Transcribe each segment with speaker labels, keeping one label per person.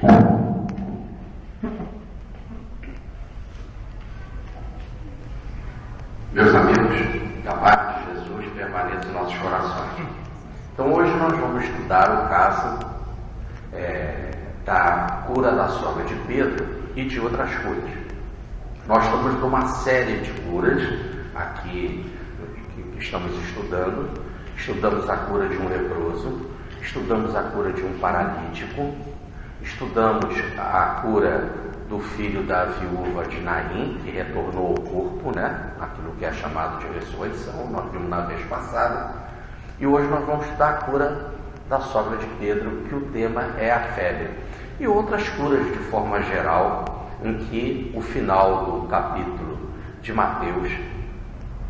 Speaker 1: Meus amigos, da paz de Jesus permaneça em nossos corações. Então hoje nós vamos estudar o caso da cura da sogra de Pedro e de outras curas. Nós estamos numa série de curas aqui que estamos estudando. Estudamos a cura de um leproso, estudamos a cura de um paralítico, estudamos a cura do filho da viúva de Naim, que retornou ao corpo, aquilo que é chamado de ressurreição, nós vimos na vez passada. E hoje nós vamos estudar a cura da sogra de Pedro, que o tema é a febre. E outras curas de forma geral, em que o final do capítulo de Mateus,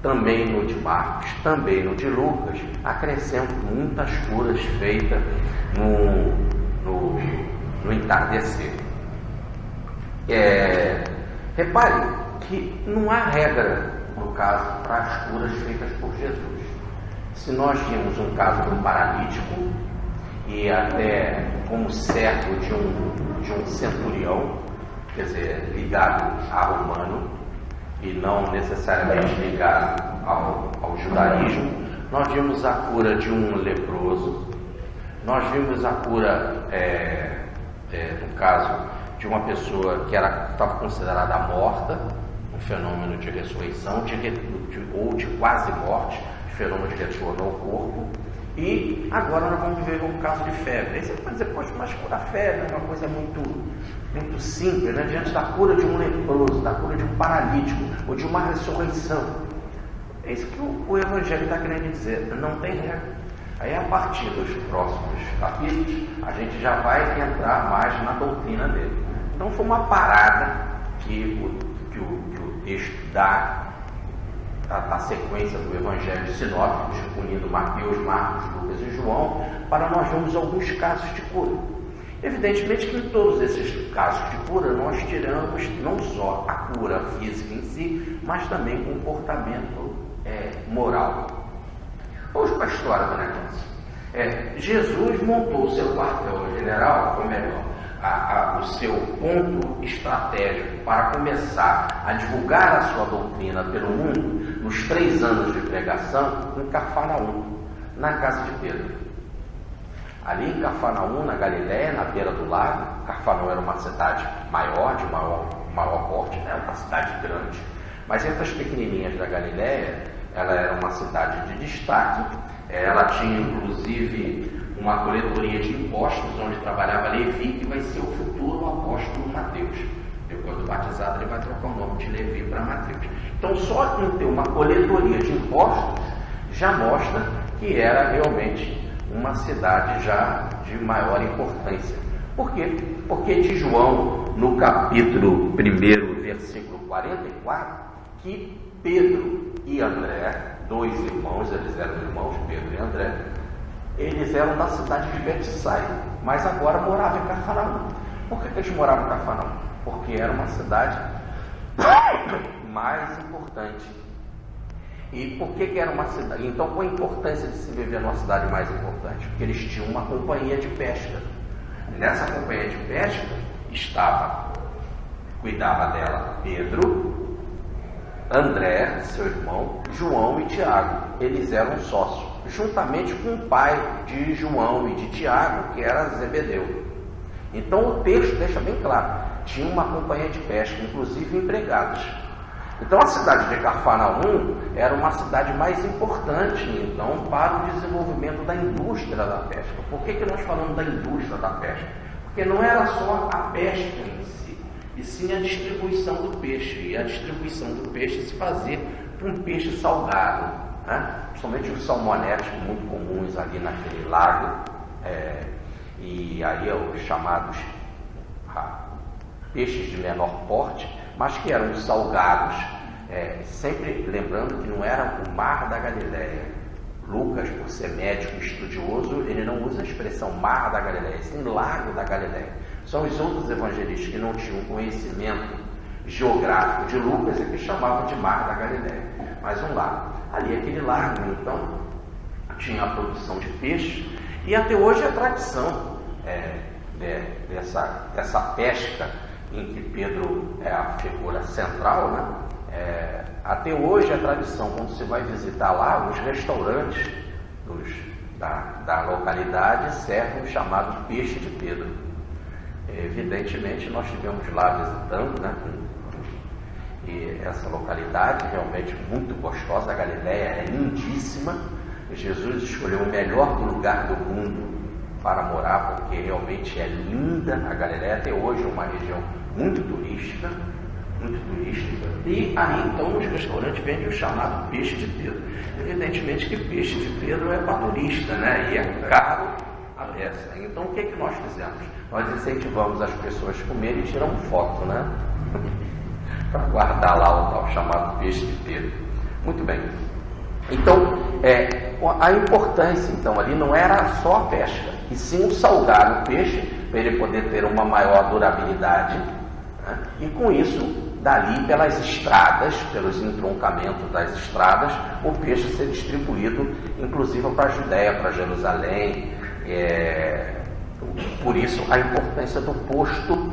Speaker 1: também no de Marcos, também no de Lucas, acrescentam muitas curas feitas no entardecer. Repare que não há regra, no caso, para as curas feitas por Jesus. Se nós vimos um caso de um paralítico, e até como servo de um centurião, quer dizer, ligado a romano, e não necessariamente ligado ao judaísmo, nós vimos a cura de um leproso, nós vimos a cura, no caso, de uma pessoa que estava considerada morta, um fenômeno de ressurreição, ou de quase morte, fenômeno de retorno ao corpo. E agora nós vamos ver um caso de febre. Aí você pode dizer, poxa, mas curar febre é uma coisa muito simples, diante da cura de um leproso, da cura de um paralítico, ou de uma ressurreição. É isso que o Evangelho está querendo dizer, não tem regra. Aí a partir dos próximos capítulos, a gente já vai entrar mais na doutrina dele. Então foi uma parada que o texto dá a sequência do Evangelho sinóptico, unindo Mateus, Marcos, Lucas e João, para nós vermos alguns casos de cura. Evidentemente que em todos esses casos de cura nós tiramos não só a cura física em si, mas também o comportamento moral. Vamos para a história do negócio. Jesus montou o seu quartel-general, ou melhor, o seu ponto estratégico para começar a divulgar a sua doutrina pelo mundo nos 3 anos de pregação em Cafarnaum, na casa de Pedro. Ali em Cafarnaum, na Galiléia, na beira do lago. Cafarnaum era uma cidade maior, de maior porte, uma cidade grande, mas entre as pequenininhas da Galiléia, ela era uma cidade de destaque. Ela tinha inclusive uma coletoria de impostos, onde trabalhava Levi, que vai ser o futuro apóstolo Mateus. Depois do batizado, ele vai trocar o nome de Levi para Mateus. Então, só em ter uma coletoria de impostos já mostra que era realmente uma cidade já de maior importância. Por quê? Porque de João, no capítulo 1, versículo 44, que Pedro e André, 2 irmãos, eles eram irmãos, Pedro e André, eles eram da cidade de Betsaida, mas agora moravam em Cafarnaum. Por que eles moravam em Cafarnaum? Porque era uma cidade mais importante. E por que era uma cidade? Então, qual a importância de se viver numa cidade mais importante? Porque eles tinham uma companhia de pesca. Nessa companhia de pesca cuidava dela Pedro, André, seu irmão, João e Tiago. Eles eram sócios, juntamente com o pai de João e de Tiago, que era Zebedeu. Então o texto deixa bem claro, tinha uma companhia de pesca, inclusive empregados. Então a cidade de Cafarnaum era uma cidade mais importante, então, para o desenvolvimento da indústria da pesca. Por que nós falamos da indústria da pesca? Porque não era só a pesca em si, e sim a distribuição do peixe. E a distribuição do peixe se fazia para um peixe salgado, principalmente os salmonetes, muito comuns ali naquele lago, e aí os chamados peixes de menor porte, mas que eram salgados, sempre lembrando que não era o mar da Galiléia. Lucas, por ser médico estudioso, ele não usa a expressão mar da Galiléia, sim lago da Galiléia. São os outros evangelistas que não tinham conhecimento geográfico de Lucas e que chamavam de mar da Galiléia, mas um lago. Ali aquele lago, então, tinha a produção de peixe, e até hoje é tradição dessa pesca em que Pedro é a figura central, né? Até hoje a tradição, quando você vai visitar lá, os restaurantes da localidade servem o chamado peixe de Pedro. Evidentemente nós estivemos lá visitando, né? E essa localidade realmente muito gostosa, a Galileia é lindíssima. Jesus escolheu o melhor lugar do mundo para morar, porque realmente é linda a Galileia. Até hoje é uma região muito turística, e aí então os restaurantes vendem o chamado peixe de Pedro. Evidentemente que peixe de Pedro é para turista, né? E é caro a beça. Então o que nós fizemos? Nós incentivamos as pessoas a comerem e tiram foto, né? Para guardar lá o tal chamado peixe de Pedro. Muito bem. Então, a importância então ali não era só a pesca, e sim o salgar o peixe para ele poder ter uma maior durabilidade, né? E com isso, dali pelas estradas, pelos entroncamentos das estradas, o peixe ser distribuído, inclusive para a Judéia, para Jerusalém. Por isso a importância do posto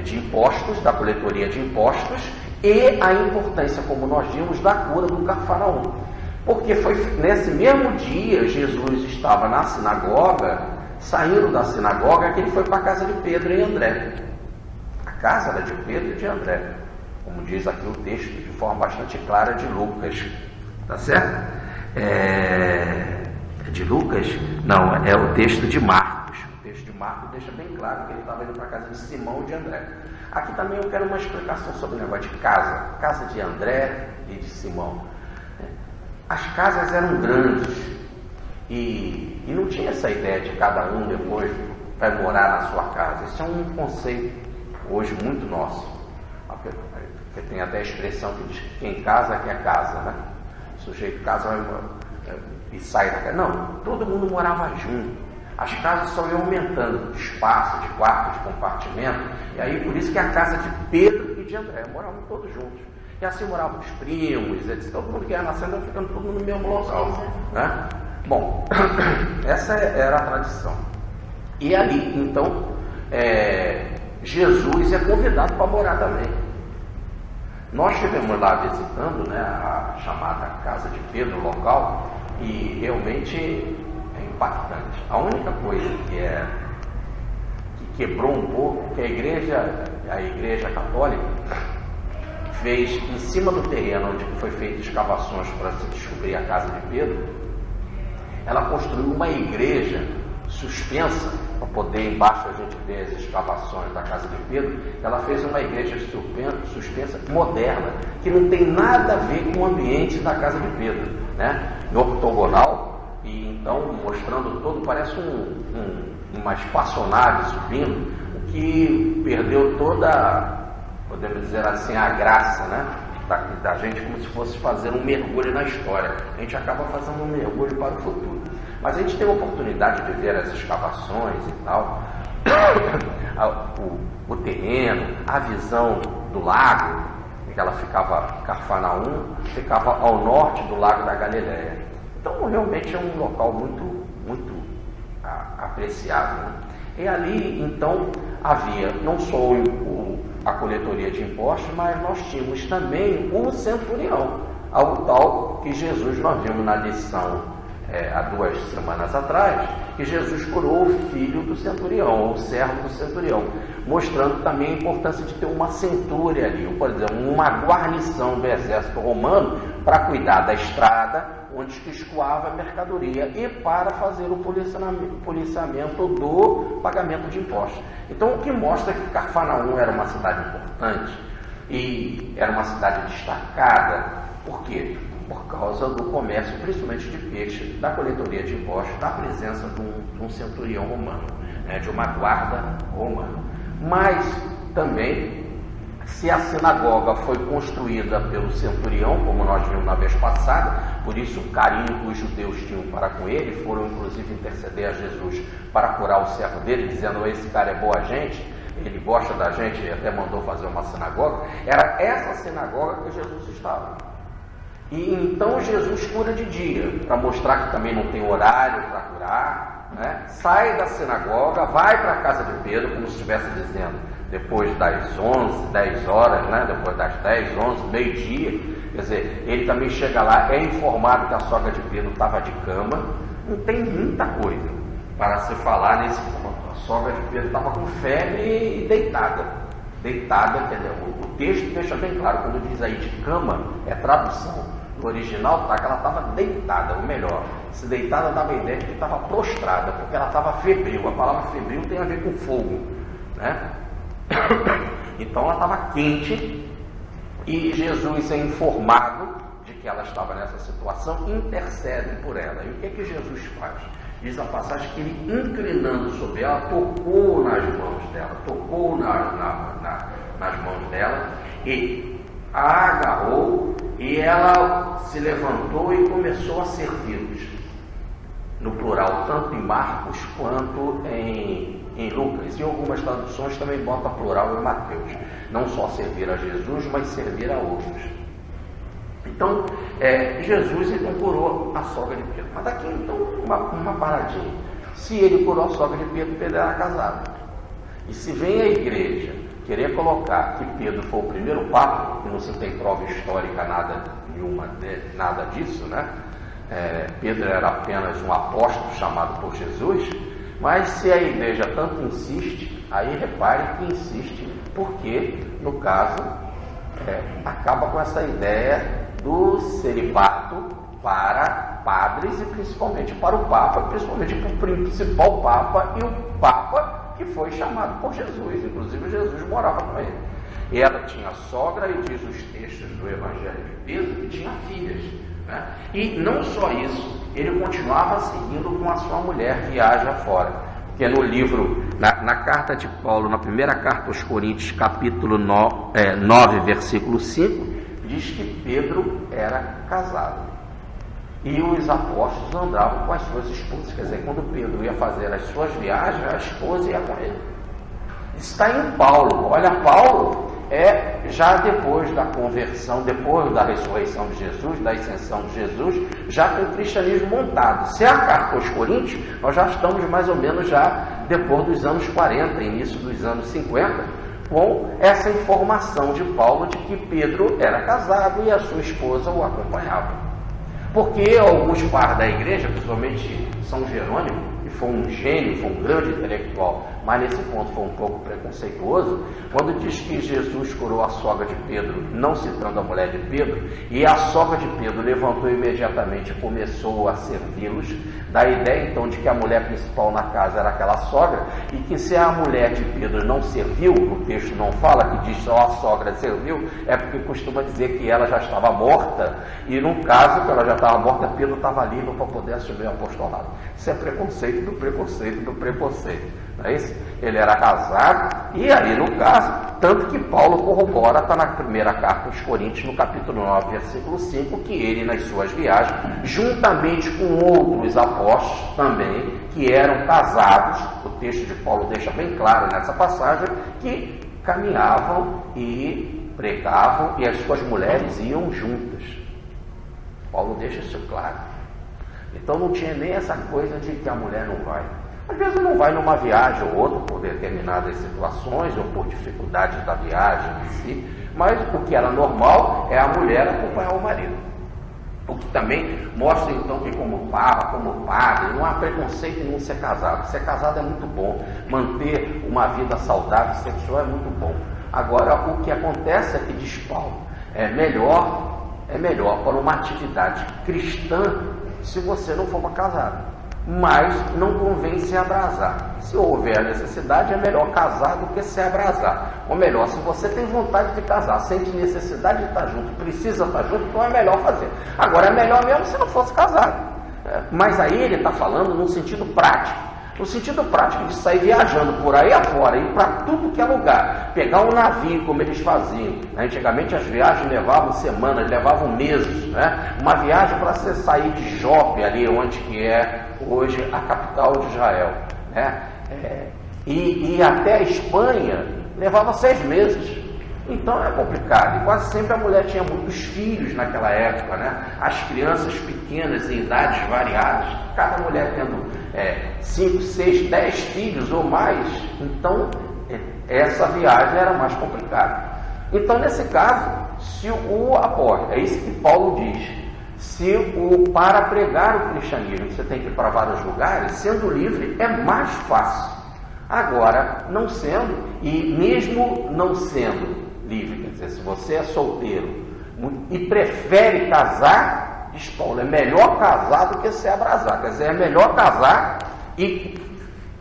Speaker 1: de impostos, da coletoria de impostos, e a importância, como nós vimos, da cura do Cafarnaum. Porque foi nesse mesmo dia, Jesus estava na sinagoga, saindo da sinagoga, que ele foi para a casa de Pedro e André. A casa era de Pedro e de André, como diz aqui o texto, de forma bastante clara, de Lucas. Tá certo? De Lucas? Não, é o texto de Marcos. O texto de Marcos deixa bem claro que ele estava indo para a casa de Simão e de André. Aqui também eu quero uma explicação sobre o negócio de casa de André e de Simão. As casas eram grandes e não tinha essa ideia de cada um depois vai morar na sua casa. Isso é um conceito hoje muito nosso. Porque tem até a expressão que diz que quem casa quer casa, né? O sujeito casa e sai da casa. Não, todo mundo morava junto. As casas só iam aumentando de espaço, de quarto, de compartimento. E aí por isso que a casa de Pedro e de André moravam todos juntos. E assim moravam os primos, etc. Todo mundo que ia nascendo ia ficando todo no mesmo local, né? Bom, essa era a tradição. E ali, então, Jesus é convidado para morar também. Nós estivemos lá visitando, né, a chamada Casa de Pedro, local, e realmente é impactante. A única coisa que quebrou um pouco, que a igreja católica fez em cima do terreno onde foi feitas escavações para se descobrir a casa de Pedro, ela construiu uma igreja suspensa, para poder embaixo a gente ver as escavações da casa de Pedro. Ela fez uma igreja suspensa moderna, que não tem nada a ver com o ambiente da casa de Pedro, né? Octogonal, e então mostrando todo, parece uma espaçonave subindo, o que perdeu toda, podemos dizer assim, a graça, né, da gente, como se fosse fazer um mergulho na história. A gente acaba fazendo um mergulho para o futuro. Mas a gente tem a oportunidade de ver as escavações e tal, o terreno, a visão do lago, que ela ficava, Cafarnaum, ficava ao norte do lago da Galileia. Então realmente é um local muito, muito apreciado, né? E ali então havia não só a coletoria de impostos, mas nós tínhamos também o centurião, algo tal que Jesus, nós vimos na lição há 2 semanas atrás, que Jesus curou o filho do centurião, ou o servo do centurião, mostrando também a importância de ter uma centúria ali, por exemplo, uma guarnição do exército romano para cuidar da estrada onde que escoava a mercadoria e para fazer o policiamento do pagamento de impostos. Então, o que mostra que Cafarnaum era uma cidade importante e era uma cidade destacada. Por quê? Por causa do comércio, principalmente de peixe, da coletoria de impostos, da presença de um centurião romano, né, de uma guarda romana. Mas também, se a sinagoga foi construída pelo centurião, como nós vimos na vez passada, por isso o carinho que os judeus tinham para com ele, foram inclusive interceder a Jesus para curar o servo dele, dizendo: esse cara é boa gente, ele gosta da gente, e até mandou fazer uma sinagoga. Era essa sinagoga que Jesus estava. E então Jesus cura de dia, para mostrar que também não tem horário para curar, né? Sai da sinagoga, vai para a casa de Pedro, como se estivesse dizendo, depois das 11, 10 horas, né? Depois das 10, 11, meio-dia. Quer dizer, ele também chega lá, é informado que a sogra de Pedro estava de cama. Não tem muita coisa para se falar nesse ponto. A sogra de Pedro estava com febre e deitada. Deitada, entendeu? O texto deixa bem claro, quando diz aí de cama, é tradução. No original está que ela estava deitada, ou melhor, se deitada dava a ideia de que estava prostrada, porque ela estava febril. A palavra febril tem a ver com fogo, né? Então ela estava quente, e Jesus é informado de que ela estava nessa situação, intercede por ela. E o que Jesus faz? Diz a passagem que ele, inclinando sobre ela, tocou nas mãos dela, tocou nas mãos dela, e a agarrou, e ela se levantou e começou a servi-los. No plural, tanto em Marcos quanto em Lucas. E algumas traduções também botam plural em Mateus. Não só servir a Jesus, mas servir a outros. Então, Jesus então curou a sogra de Pedro. Mas aqui então uma paradinha. Se ele curou a sogra de Pedro, Pedro era casado. E se vem a igreja querer colocar que Pedro foi o primeiro papa, que não se tem prova histórica nada disso, né? Pedro era apenas um apóstolo chamado por Jesus. Mas se a igreja tanto insiste, aí repare que insiste porque, no caso, acaba com essa ideia do celibato para padres e principalmente para o Papa, principalmente para o principal Papa e o Papa que foi chamado por Jesus. Inclusive Jesus morava com ele. Ela tinha sogra, e diz os textos do Evangelho de Pedro, que tinha filhas, né? E não só isso, ele continuava seguindo com a sua mulher, viaja fora. Porque no livro, na carta de Paulo, na primeira carta aos Coríntios, capítulo 9, versículo 5, diz que Pedro era casado. E os apóstolos andavam com as suas esposas. Quer dizer, quando Pedro ia fazer as suas viagens, a esposa ia com ele. Está em Paulo. Olha, Paulo já depois da conversão, depois da ressurreição de Jesus, da ascensão de Jesus, já com o cristianismo montado. Se é a carta aos Coríntios, nós já estamos mais ou menos já depois dos anos 40, início dos anos 50, com essa informação de Paulo de que Pedro era casado e a sua esposa o acompanhava. Porque alguns pares da igreja, principalmente São Jerônimo, que foi um gênio, foi um grande intelectual, mas nesse ponto foi um pouco preconceituoso, quando diz que Jesus curou a sogra de Pedro, não citando a mulher de Pedro, e a sogra de Pedro levantou imediatamente e começou a servi-los, dá a ideia então de que a mulher principal na casa era aquela sogra, e que se a mulher de Pedro não serviu, o texto não fala que diz só a sogra serviu, é porque costuma dizer que ela já estava morta, e no caso que ela já estava morta, Pedro estava livre para poder assumir o apostolado. Isso é preconceito do preconceito do preconceito. Não é isso? Ele era casado, e aí no caso, tanto que Paulo corrobora, está na primeira carta aos Coríntios, no capítulo 9, versículo 5, que ele nas suas viagens, juntamente com outros apóstolos também, que eram casados, o texto de Paulo deixa bem claro nessa passagem, que caminhavam e pregavam, e as suas mulheres iam juntas. Paulo deixa isso claro. Então não tinha nem essa coisa de que a mulher não vai. Às vezes não vai numa viagem ou outra por determinadas situações ou por dificuldades da viagem em si, mas o que era normal é a mulher acompanhar o marido. O que também mostra então que como papa, como padre, não há preconceito em não ser casado. Ser casado é muito bom, manter uma vida saudável sexual é muito bom. Agora o que acontece é que, diz Paulo, é melhor para uma atividade cristã se você não for casado. Mas não convém se abrasar. Se houver a necessidade, é melhor casar do que se abrasar. Ou melhor, se você tem vontade de casar, sente necessidade de estar junto, precisa estar junto, então é melhor fazer. Agora, é melhor mesmo se não fosse casado. Mas aí ele está falando no sentido prático. No sentido prático de sair viajando por aí afora, ir para tudo que é lugar, pegar um navio como eles faziam. Antigamente as viagens levavam semanas, levavam meses, né? Uma viagem para você sair de Jope, ali onde que é hoje a capital de Israel, né? E até a Espanha levava 6 meses. Então é complicado. E quase sempre a mulher tinha muitos filhos naquela época, né? As crianças pequenas em idades variadas, cada mulher tendo 5, 6, 10 filhos ou mais. Então essa viagem era mais complicada. Então nesse caso, se o apóstolo, é isso que Paulo diz, para pregar o cristianismo você tem que ir para vários lugares, sendo livre é mais fácil. Agora, não sendo, e mesmo não sendo livre, quer dizer, se você é solteiro e prefere casar, diz Paulo, é melhor casar do que se abrasar. Quer dizer, é melhor casar e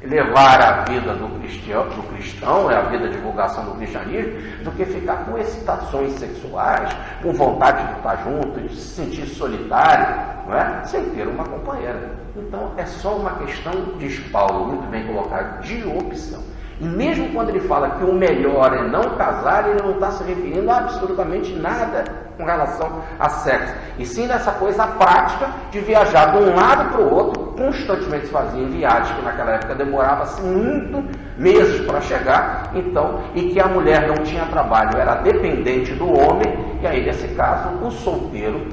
Speaker 1: levar a vida do cristão, a vida de divulgação do cristianismo, do que ficar com excitações sexuais, com vontade de estar junto, de se sentir solitário, não é? Sem ter uma companheira. Então é só uma questão, diz Paulo, muito bem colocado, de opção. E mesmo quando ele fala que o melhor é não casar, ele não está se referindo a absolutamente nada com relação a sexo, e sim dessa coisa prática de viajar de um lado para o outro. Constantemente se faziam viagens que naquela época demorava-se muito meses para chegar, então, e que a mulher não tinha trabalho, era dependente do homem, e aí nesse caso o solteiro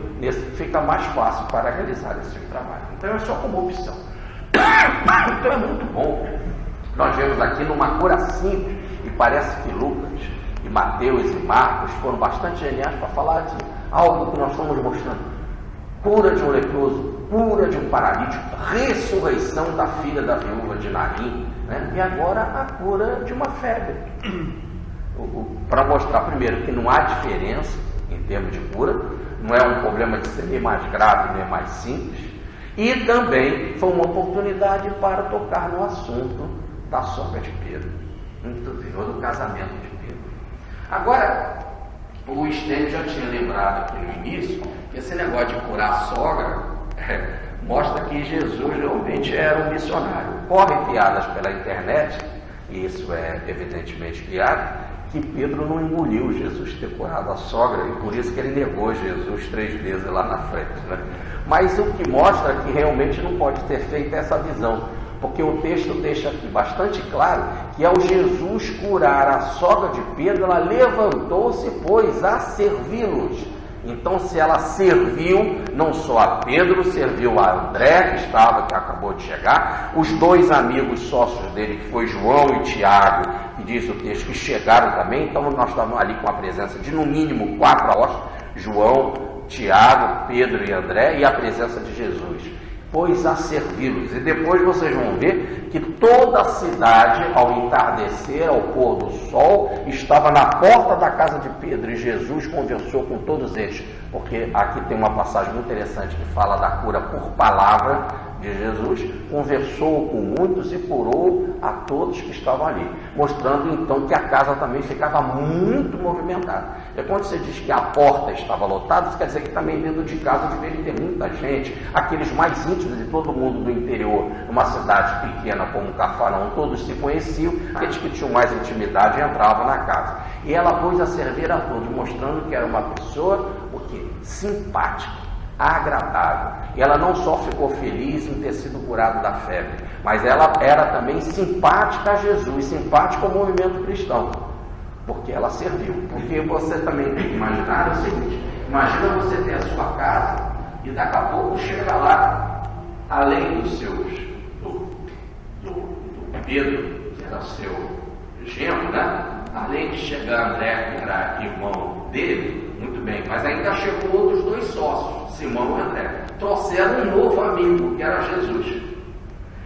Speaker 1: fica mais fácil para realizar esse tipo de trabalho. Então é só como opção. Então é muito bom. Nós vemos aqui numa cura simples, e parece que Lucas e Mateus e Marcos foram bastante geniais para falar de algo que nós estamos mostrando. Cura de um leproso, cura de um paralítico, ressurreição da filha da viúva de Naim, né? E agora a cura de uma febre. Para mostrar primeiro que não há diferença em termos de cura, não é um problema de ser nem mais grave, nem mais simples, e também foi uma oportunidade para tocar no assunto da sogra de Pedro, do casamento de Pedro. Agora, o Estênio já tinha lembrado aqui no início que esse negócio de curar a sogra mostra que Jesus realmente era um missionário. Correm piadas pela internet, e isso é evidentemente piada, que Pedro não engoliu Jesus ter curado a sogra, e por isso que ele negou Jesus 3 vezes lá na frente, né? Mas o que mostra que realmente não pode ter feito essa visão, porque o texto deixa aqui bastante claro que ao Jesus curar a sogra de Pedro, ela levantou-se, pois, a servi-los. Então, se ela serviu, não só a Pedro, serviu a André, que acabou de chegar, os 2 amigos sócios dele, que foi João e Tiago, que diz o texto, que chegaram também. Então, nós estamos ali com a presença de, no mínimo, 4 apóstolos, João, Tiago, Pedro e André, e a presença de Jesus. Pois a servi-los. E depois vocês vão ver que toda a cidade, ao entardecer, ao pôr do sol, estava na porta da casa de Pedro, e Jesus conversou com todos eles, porque aqui tem uma passagem muito interessante que fala da cura por palavra de Jesus. Conversou com muitos e curou a todos que estavam ali, mostrando então que a casa também ficava muito movimentada. E quando você diz que a porta estava lotada, isso quer dizer que também dentro de casa deveria ter muita gente, aqueles mais íntimos de todo mundo do interior, numa cidade pequena como Cafarnaum, todos se conheciam, aqueles que tinham mais intimidade entravam na casa. E ela pôs a servir a todos, mostrando que era uma pessoa simpática, agradável. E ela não só ficou feliz em ter sido curada da febre, mas ela era também simpática a Jesus, simpática ao movimento cristão, porque ela serviu. Porque você também tem que imaginar o seguinte: imagina você ter a sua casa e daqui a pouco chega lá, além dos seus, do Pedro, que era seu genro, né? Além de chegar André, que era irmão dele, muito bem, mas ainda chegou outros 2 sócios, Simão e André. Trouxeram um novo amigo, que era Jesus.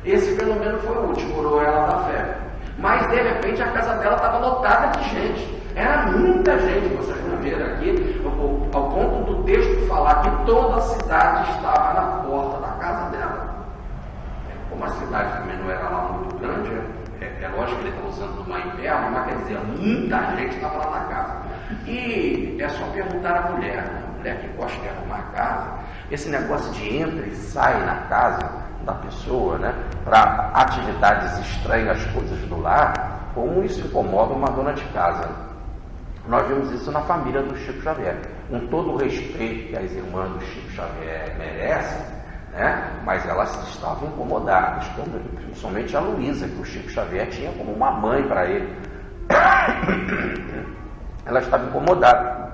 Speaker 1: Esse pelo menos foi o último, curou ela da febre. Mas de repente a casa dela estava lotada de gente. Era muita gente, vocês vão ver aqui, ao ponto do texto falar que toda a cidade estava na porta da casa dela. Como a cidade também não era lá muito grande, é lógico que ele está usando uma inverno, mas quer dizer, muita gente estava lá na casa. E é só perguntar à mulher, né? A mulher que gosta de arrumar a casa, esse negócio de entra e sai na casa da pessoa, né, para atividades estranhas, coisas do lar, como isso incomoda uma dona de casa. Nós vimos isso na família do Chico Xavier, com todo o respeito que as irmãs do Chico Xavier merecem, né? Mas elas estavam incomodadas, principalmente a Luísa, que o Chico Xavier tinha como uma mãe para ele. ela estava incomodada.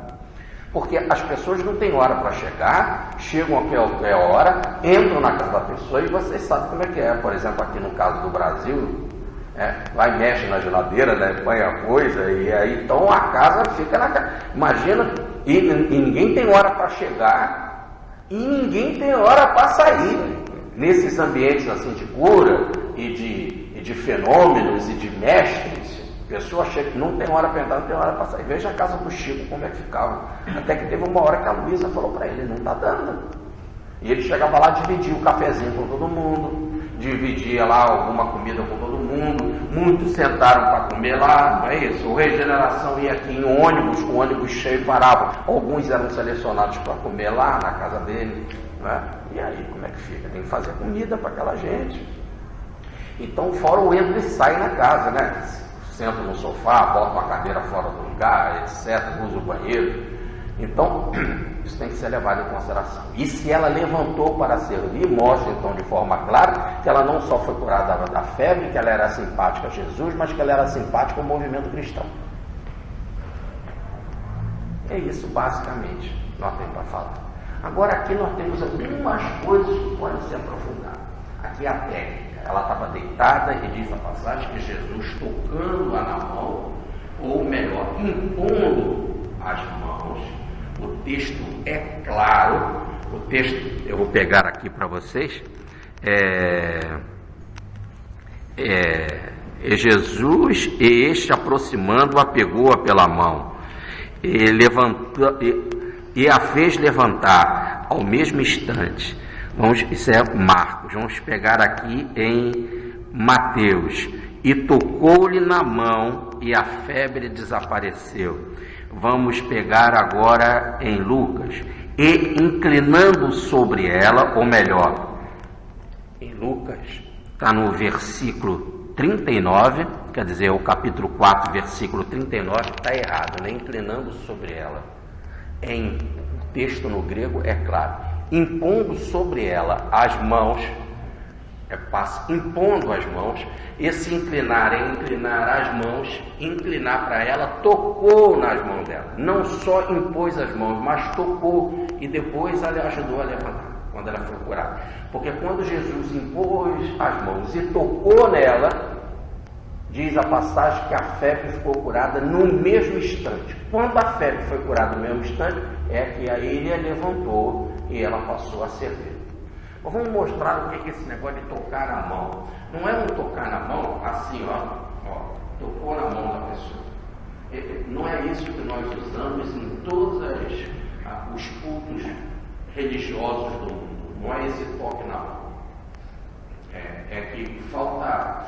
Speaker 1: Porque as pessoas não têm hora para chegar, chegam a qualquer hora, entram na casa da pessoa e vocês sabem como é que é. Por exemplo, aqui no caso do Brasil, vai e mexe na geladeira, né, põe a coisa, e aí então a casa fica na casa. Imagina, e ninguém tem hora para chegar e ninguém tem hora para sair. Nesses ambientes assim de cura e de fenômenos e de mestres, a pessoa chega que não tem hora para entrar, não tem hora para sair. Veja a casa do Chico, como é que ficava. Até que teve uma hora que a Luísa falou para ele, não está dando. E ele chegava lá, dividia o cafezinho com todo mundo, dividia lá alguma comida com todo mundo. Muitos sentaram para comer lá, não é isso? O Regeneração ia aqui em ônibus, o ônibus cheio parava. Alguns eram selecionados para comer lá na casa dele, né? E aí, como é que fica? Tem que fazer comida para aquela gente. Então, fora o entra e sai na casa, né? Senta no sofá, bota uma cadeira fora do lugar, etc., usa o banheiro. Então, isso tem que ser levado em consideração. E se ela levantou para servir, mostra então de forma clara que ela não só foi curada da febre, que ela era simpática a Jesus, mas que ela era simpática ao movimento cristão. É isso basicamente nós temos para falar. Agora aqui nós temos algumas coisas que podem ser aprofundadas. Aqui é a técnica. Ela estava deitada e diz a passagem que Jesus tocando-a na mão, ou melhor, impondo as mãos. O texto é claro, o texto eu vou pegar aqui para vocês, Jesus, e este aproximando-a, pegou-a pela mão, e a fez levantar ao mesmo instante. Isso é Marcos, vamos pegar aqui em Mateus. E tocou-lhe na mão e a febre desapareceu. Vamos pegar agora em Lucas. E inclinando sobre ela, ou melhor, em Lucas, está no versículo 39, quer dizer, o capítulo 4, versículo 39, está errado, né? Inclinando sobre ela. Em texto no grego é claro. Impondo sobre ela as mãos, impondo as mãos, esse inclinar é inclinar as mãos, inclinar para ela, tocou nas mãos dela, não só impôs as mãos, mas tocou, e depois ela ajudou a levantar, quando ela foi curada, porque quando Jesus impôs as mãos e tocou nela, diz a passagem que a febre ficou curada no mesmo instante. Quando a febre foi curada no mesmo instante, é que a ilha levantou e ela passou a servir. Mas vamos mostrar o que é esse negócio de tocar na mão. Não é um tocar na mão assim, ó, tocou na mão da pessoa. Não é isso que nós usamos em todos os cultos religiosos do mundo. Não é esse toque na mão. É que falta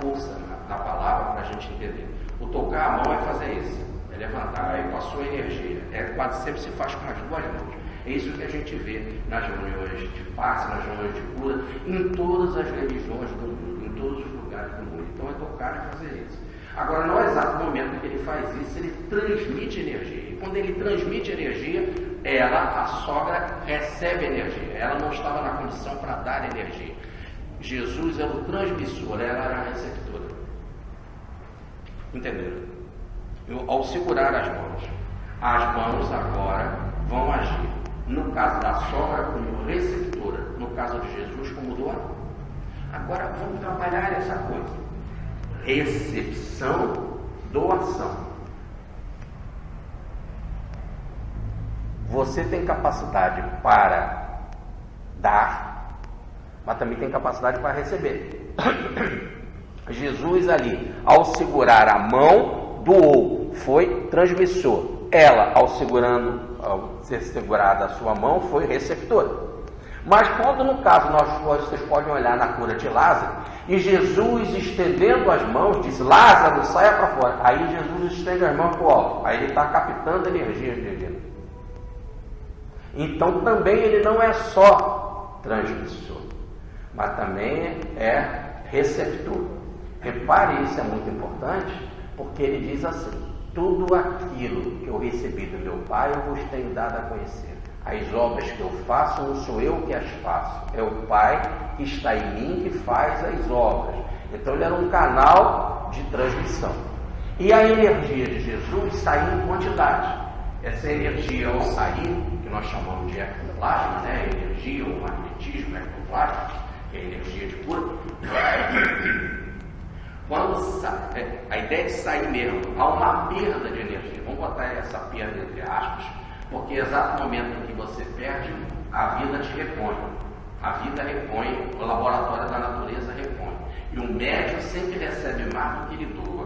Speaker 1: força na palavra para a gente entender. O tocar a mão é fazer isso, é levantar, aí passou a energia. Quase sempre se faz com as duas mãos. É isso que a gente vê nas reuniões de passe, nas reuniões de cura, em todas as religiões do mundo, em todos os lugares do mundo. Então é tocar e fazer isso. Agora, no exato momento que ele faz isso, ele transmite energia. E quando ele transmite energia, a sogra, recebe energia. Ela não estava na condição para dar energia. Jesus era o transmissor, ela era a receptora. Entenderam? Ao segurar as mãos agora vão agir. No caso da sogra, como receptora. No caso de Jesus, como doador. Agora vamos trabalhar essa coisa. Recepção, doação. Você tem capacidade para dar, mas também tem capacidade para receber. Jesus ali, ao segurar a mão, doou, foi transmissor. Ela, ao ser segurada a sua mão, foi receptora. Mas quando, no caso, vocês podem olhar na cura de Lázaro, e Jesus, estendendo as mãos, diz: Lázaro, saia para fora. Aí Jesus estende as mãos para o alto. Aí ele está captando energia divina. Então também ele não é só transmissor, mas também é receptor. Repare, isso é muito importante, porque ele diz assim: tudo aquilo que eu recebi do meu Pai, eu vos tenho dado a conhecer. As obras que eu faço, não sou eu que as faço, é o Pai que está em mim que faz as obras. Então ele era um canal de transmissão. E a energia de Jesus saía em quantidade. Essa energia, ao sair, que nós chamamos de ectoplasma, né? Energia, ou magnetismo, ectoplasma, que é energia de cura. Quando a ideia de sair mesmo, há uma perda de energia. Vamos botar essa perda entre aspas, porque é exato o momento em que você perde, a vida te repõe. A vida repõe, o laboratório da natureza repõe. E o médium sempre recebe mais do que ele doa.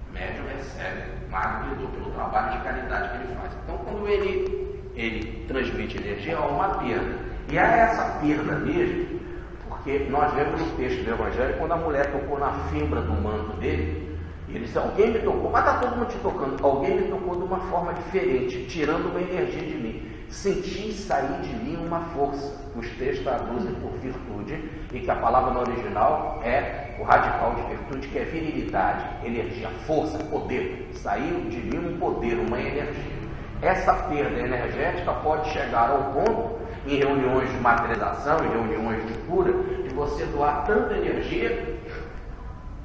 Speaker 1: O médium recebe mais do que ele doa pelo trabalho de caridade que ele faz. Então, quando ele transmite energia, há uma perda. E há essa perda mesmo, porque nós vemos no texto do Evangelho, quando a mulher tocou na fibra do manto dele, e ele disse: alguém me tocou, mas está todo mundo te tocando. Alguém me tocou de uma forma diferente, tirando uma energia de mim. Senti sair de mim uma força, que os textos traduzem por virtude, e que a palavra no original é o radical de virtude, que é virilidade, energia, força, poder. Saiu de mim um poder, uma energia. Essa perda energética pode chegar ao ponto, em reuniões de materialização, em reuniões de cura, de você doar tanta energia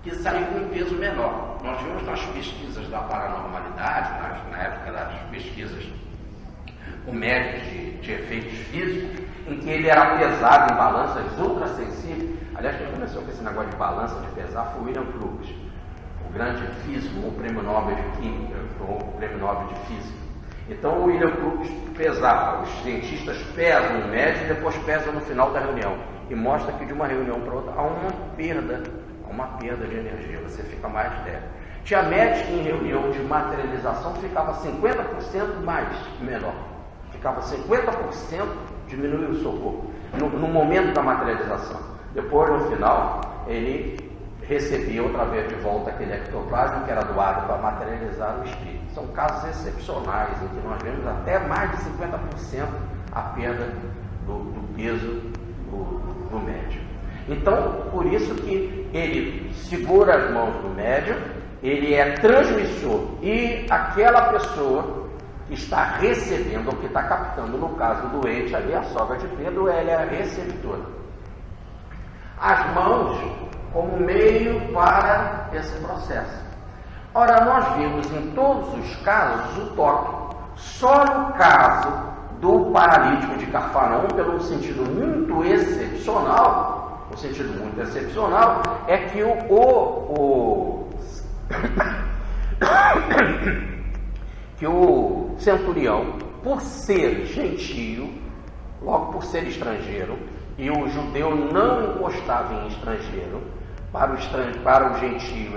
Speaker 1: que sai com um peso menor. Nós vimos nas pesquisas da paranormalidade, na época das pesquisas com médicos de efeitos físicos, em que ele era pesado em balanças ultrassensíveis. Aliás, quem começou com esse negócio de balança, de pesar, foi o William Crookes, o grande físico, o prêmio Nobel de Química, o prêmio Nobel de Física. Então o William Crookes pesava, os cientistas pesam o médico e depois pesam no final da reunião, e mostra que de uma reunião para outra há uma perda de energia, você fica mais leve. Tinha médico que em reunião de materialização ficava 50% mais menor, ficava 50%, diminuiu o seu corpo, no momento da materialização. Depois, no final, ele recebia outra vez de volta aquele ectoplasma que era doado para materializar o espírito. São casos excepcionais em que nós vemos até mais de 50% a perda do peso do médium. Então, por isso que ele segura as mãos do médium, ele é transmissor, e aquela pessoa que está recebendo, ou que está captando, no caso do doente, ali a sogra de Pedro, ela é a receptora. As mãos como meio para esse processo. Ora, nós vimos em todos os casos o toque. Só no caso do paralítico de Cafarnaum, pelo sentido muito excepcional, é que que o centurião, por ser gentio, logo por ser estrangeiro, e o judeu não encostava em estrangeiro, para o gentio,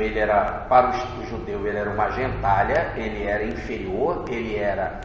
Speaker 1: para o judeu ele era uma gentalha, ele era inferior, ele era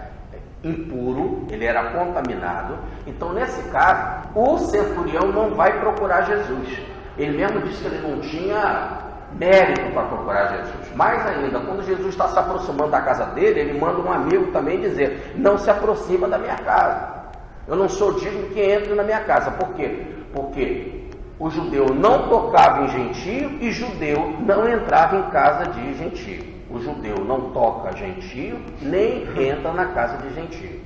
Speaker 1: impuro, ele era contaminado. Então, nesse caso, o centurião não vai procurar Jesus. Ele mesmo disse que ele não tinha mérito para procurar Jesus. Mais ainda, quando Jesus está se aproximando da casa dele, ele manda um amigo também dizer: não se aproxima da minha casa. Eu não sou digno que entre na minha casa. Por quê? Porque o judeu não tocava em gentio e judeu não entrava em casa de gentio. O judeu não toca gentio, nem entra na casa de gentio.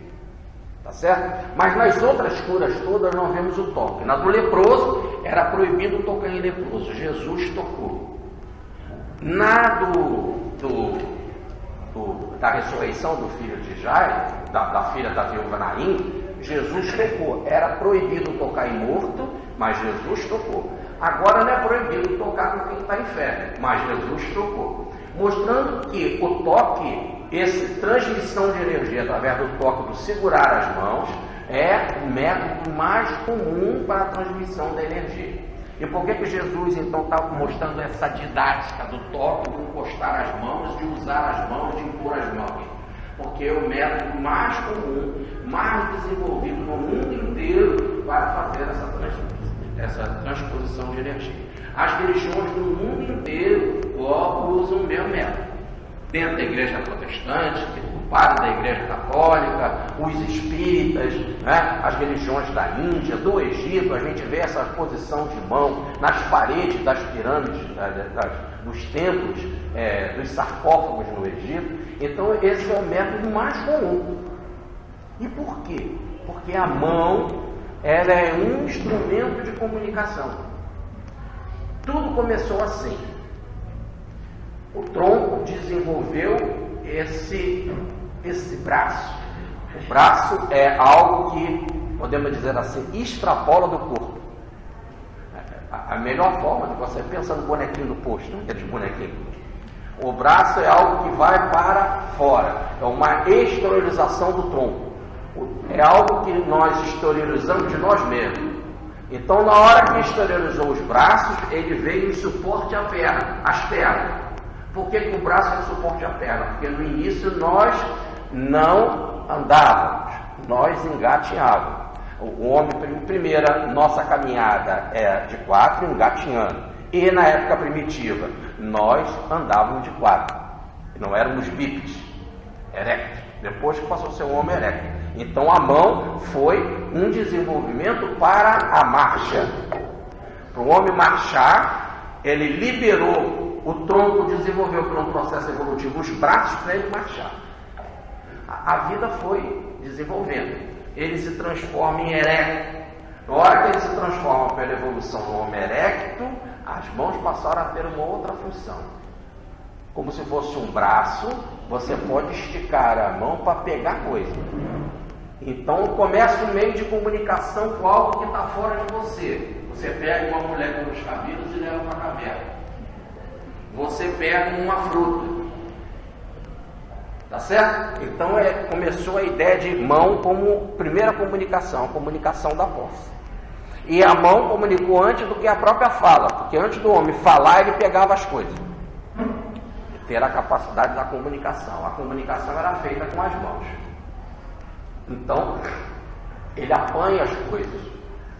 Speaker 1: Tá certo? Mas nas outras curas todas nós vemos o toque. Na do leproso, era proibido tocar em leproso. Jesus tocou. Na da ressurreição do filho de Jairo, da filha da viúva Naim, Jesus tocou. Era proibido tocar em morto, mas Jesus tocou. Agora não é proibido tocar com quem está em fé, mas Jesus tocou. Mostrando que o toque, essa transmissão de energia através do toque, do segurar as mãos, é o método mais comum para a transmissão da energia. E por que Jesus então está mostrando essa didática do toque, de encostar as mãos, de usar as mãos, de impor as mãos? Porque é o método mais comum, mais desenvolvido no mundo inteiro para fazer essa transposição de energia. As religiões do mundo inteiro usam o mesmo método. Dentro da igreja protestante, o padre da igreja católica, os espíritas, né? As religiões da Índia, do Egito, a gente vê essa posição de mão nas paredes das pirâmides, dos templos, dos sarcófagos no Egito. Então esse é o método mais comum. E por quê? Porque a mão, ela é um instrumento de comunicação. Tudo começou assim. O tronco desenvolveu esse braço. O braço é algo que, podemos dizer assim, extrapola do corpo. A melhor forma de você pensar no bonequinho do posto, não é de bonequinho. O braço é algo que vai para fora, é uma exteriorização do tronco. É algo que nós exteriorizamos de nós mesmos. Então, na hora que exteriorizou os braços, ele veio em suporte à perna, às pernas. Por que o braço é um suporte à perna? Porque no início nós não andávamos, nós engatinhávamos. O homem, primeira, nossa caminhada é de 4, engatinhando. E na época primitiva, nós andávamos de 4. Não éramos bípedes, erectos. Depois que passou a ser um homem erecto. Então a mão foi um desenvolvimento para a marcha. Para o homem marchar, ele liberou o tronco, desenvolveu por um processo evolutivo os braços para ele marchar. A vida foi desenvolvendo. Ele se transforma em erecto. Na hora que ele se transforma pela evolução no homem erecto, as mãos passaram a ter uma outra função. Como se fosse um braço, você pode esticar a mão para pegar coisa. Então começa um meio de comunicação com algo que está fora de você. Você pega uma mulher pelos cabelos e leva para a caverna. Você pega uma fruta. Tá certo? Então começou a ideia de mão como primeira comunicação, a comunicação da posse. E a mão comunicou antes do que a própria fala, porque antes do homem falar, ele pegava as coisas. Ter a capacidade da comunicação. A comunicação era feita com as mãos. Então, ele apanha as coisas.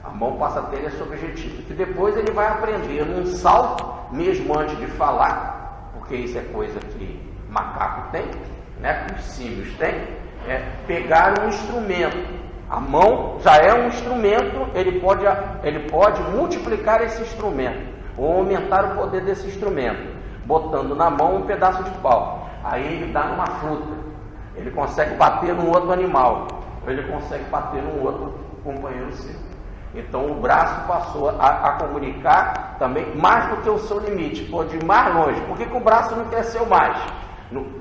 Speaker 1: A mão passa a ter esse objetivo. Que depois ele vai aprender num salto, mesmo antes de falar, porque isso é coisa que macaco tem, né, que os símios têm, é pegar um instrumento. A mão já é um instrumento, ele pode multiplicar esse instrumento, ou aumentar o poder desse instrumento, botando na mão um pedaço de pau. Aí ele dá numa fruta, ele consegue bater num outro animal, ou ele consegue bater num outro companheiro seu. Então o braço passou a comunicar também mais do que o seu limite, pode ir mais longe. Por que o braço não cresceu mais?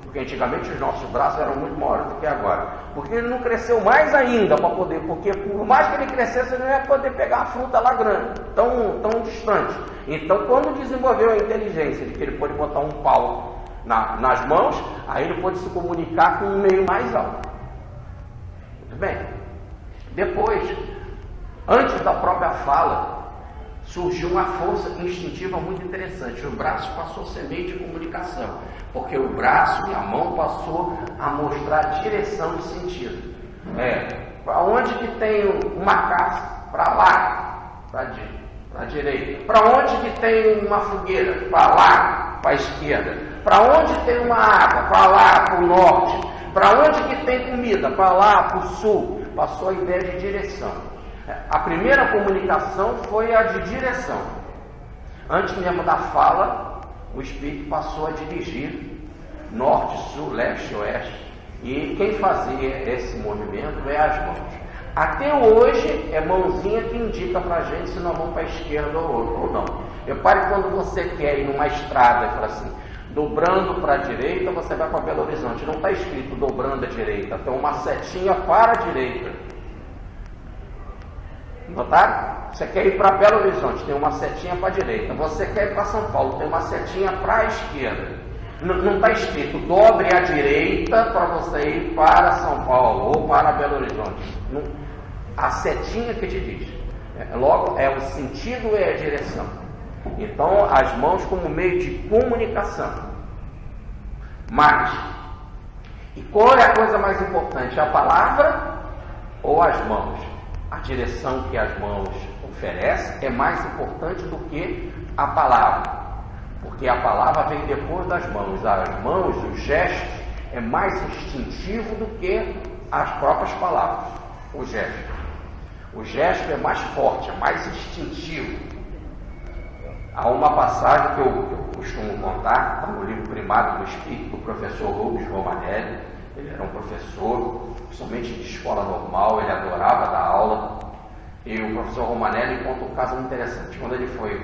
Speaker 1: Porque antigamente os nossos braços eram muito maiores do que agora. Porque ele não cresceu mais ainda para poder, porque por mais que ele crescesse, ele não ia poder pegar a fruta lá grande, tão distante. Então, quando desenvolveu a inteligência de que ele pode botar um pau nas mãos, aí ele pode se comunicar com um meio mais alto. Muito bem. Depois, antes da própria fala, surgiu uma força instintiva muito interessante. O braço passou a ser meio de comunicação, porque o braço e a mão passou a mostrar direção e sentido. Para onde que tem uma casa? Para lá, para a direita. Para onde que tem uma fogueira? Para lá, para a esquerda. Para onde tem uma água? Para lá, para o norte. Para onde que tem comida? Para lá, para o sul. Passou a ideia de direção. A primeira comunicação foi a de direção. Antes mesmo da fala, o Espírito passou a dirigir norte, sul, leste, oeste. E quem fazia esse movimento é as mãos. Até hoje é mãozinha que indica para a gente se nós vamos para a esquerda ou não. Repare quando você quer ir numa estrada e fala assim, dobrando para a direita, você vai para Belo Horizonte. Não está escrito dobrando à direita, tem uma setinha para a direita. Notaram? Você quer ir para Belo Horizonte, tem uma setinha para a direita. Você quer ir para São Paulo, tem uma setinha para a esquerda. Não está escrito dobre à direita para você ir para São Paulo ou para Belo Horizonte. A setinha que te diz. Logo, é o sentido e a direção. Então, as mãos como meio de comunicação. Mas, e qual é a coisa mais importante? A palavra ou as mãos? A direção que as mãos oferecem é mais importante do que a palavra. Porque a palavra vem depois das mãos. As mãos, os gestos, é mais instintivo do que as próprias palavras. O gesto. O gesto é mais forte, é mais instintivo. Há uma passagem que eu costumo contar, está no livro Primário do Espírito, do professor Rubens Romanelli. Ele era um professor, principalmente de escola normal, ele adorava dar aula. E o professor Romanelli conta um caso muito interessante. Quando ele foi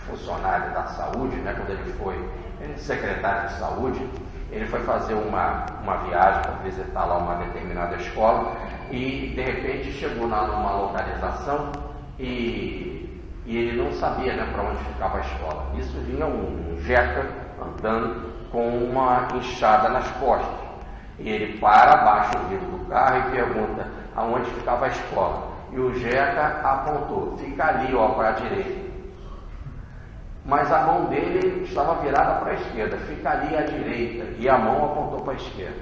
Speaker 1: funcionário da saúde, né, quando ele foi secretário de saúde, ele foi fazer uma viagem para visitar lá uma determinada escola e de repente chegou lá numa localização e ele não sabia, né, para onde ficava a escola. Isso vinha um jeca andando com uma enxada nas costas. E ele para, baixa o vidro do carro e pergunta aonde ficava a escola. E o jeca apontou, fica ali, ó, para a direita. Mas a mão dele estava virada para a esquerda, fica ali à direita, e a mão apontou para a esquerda.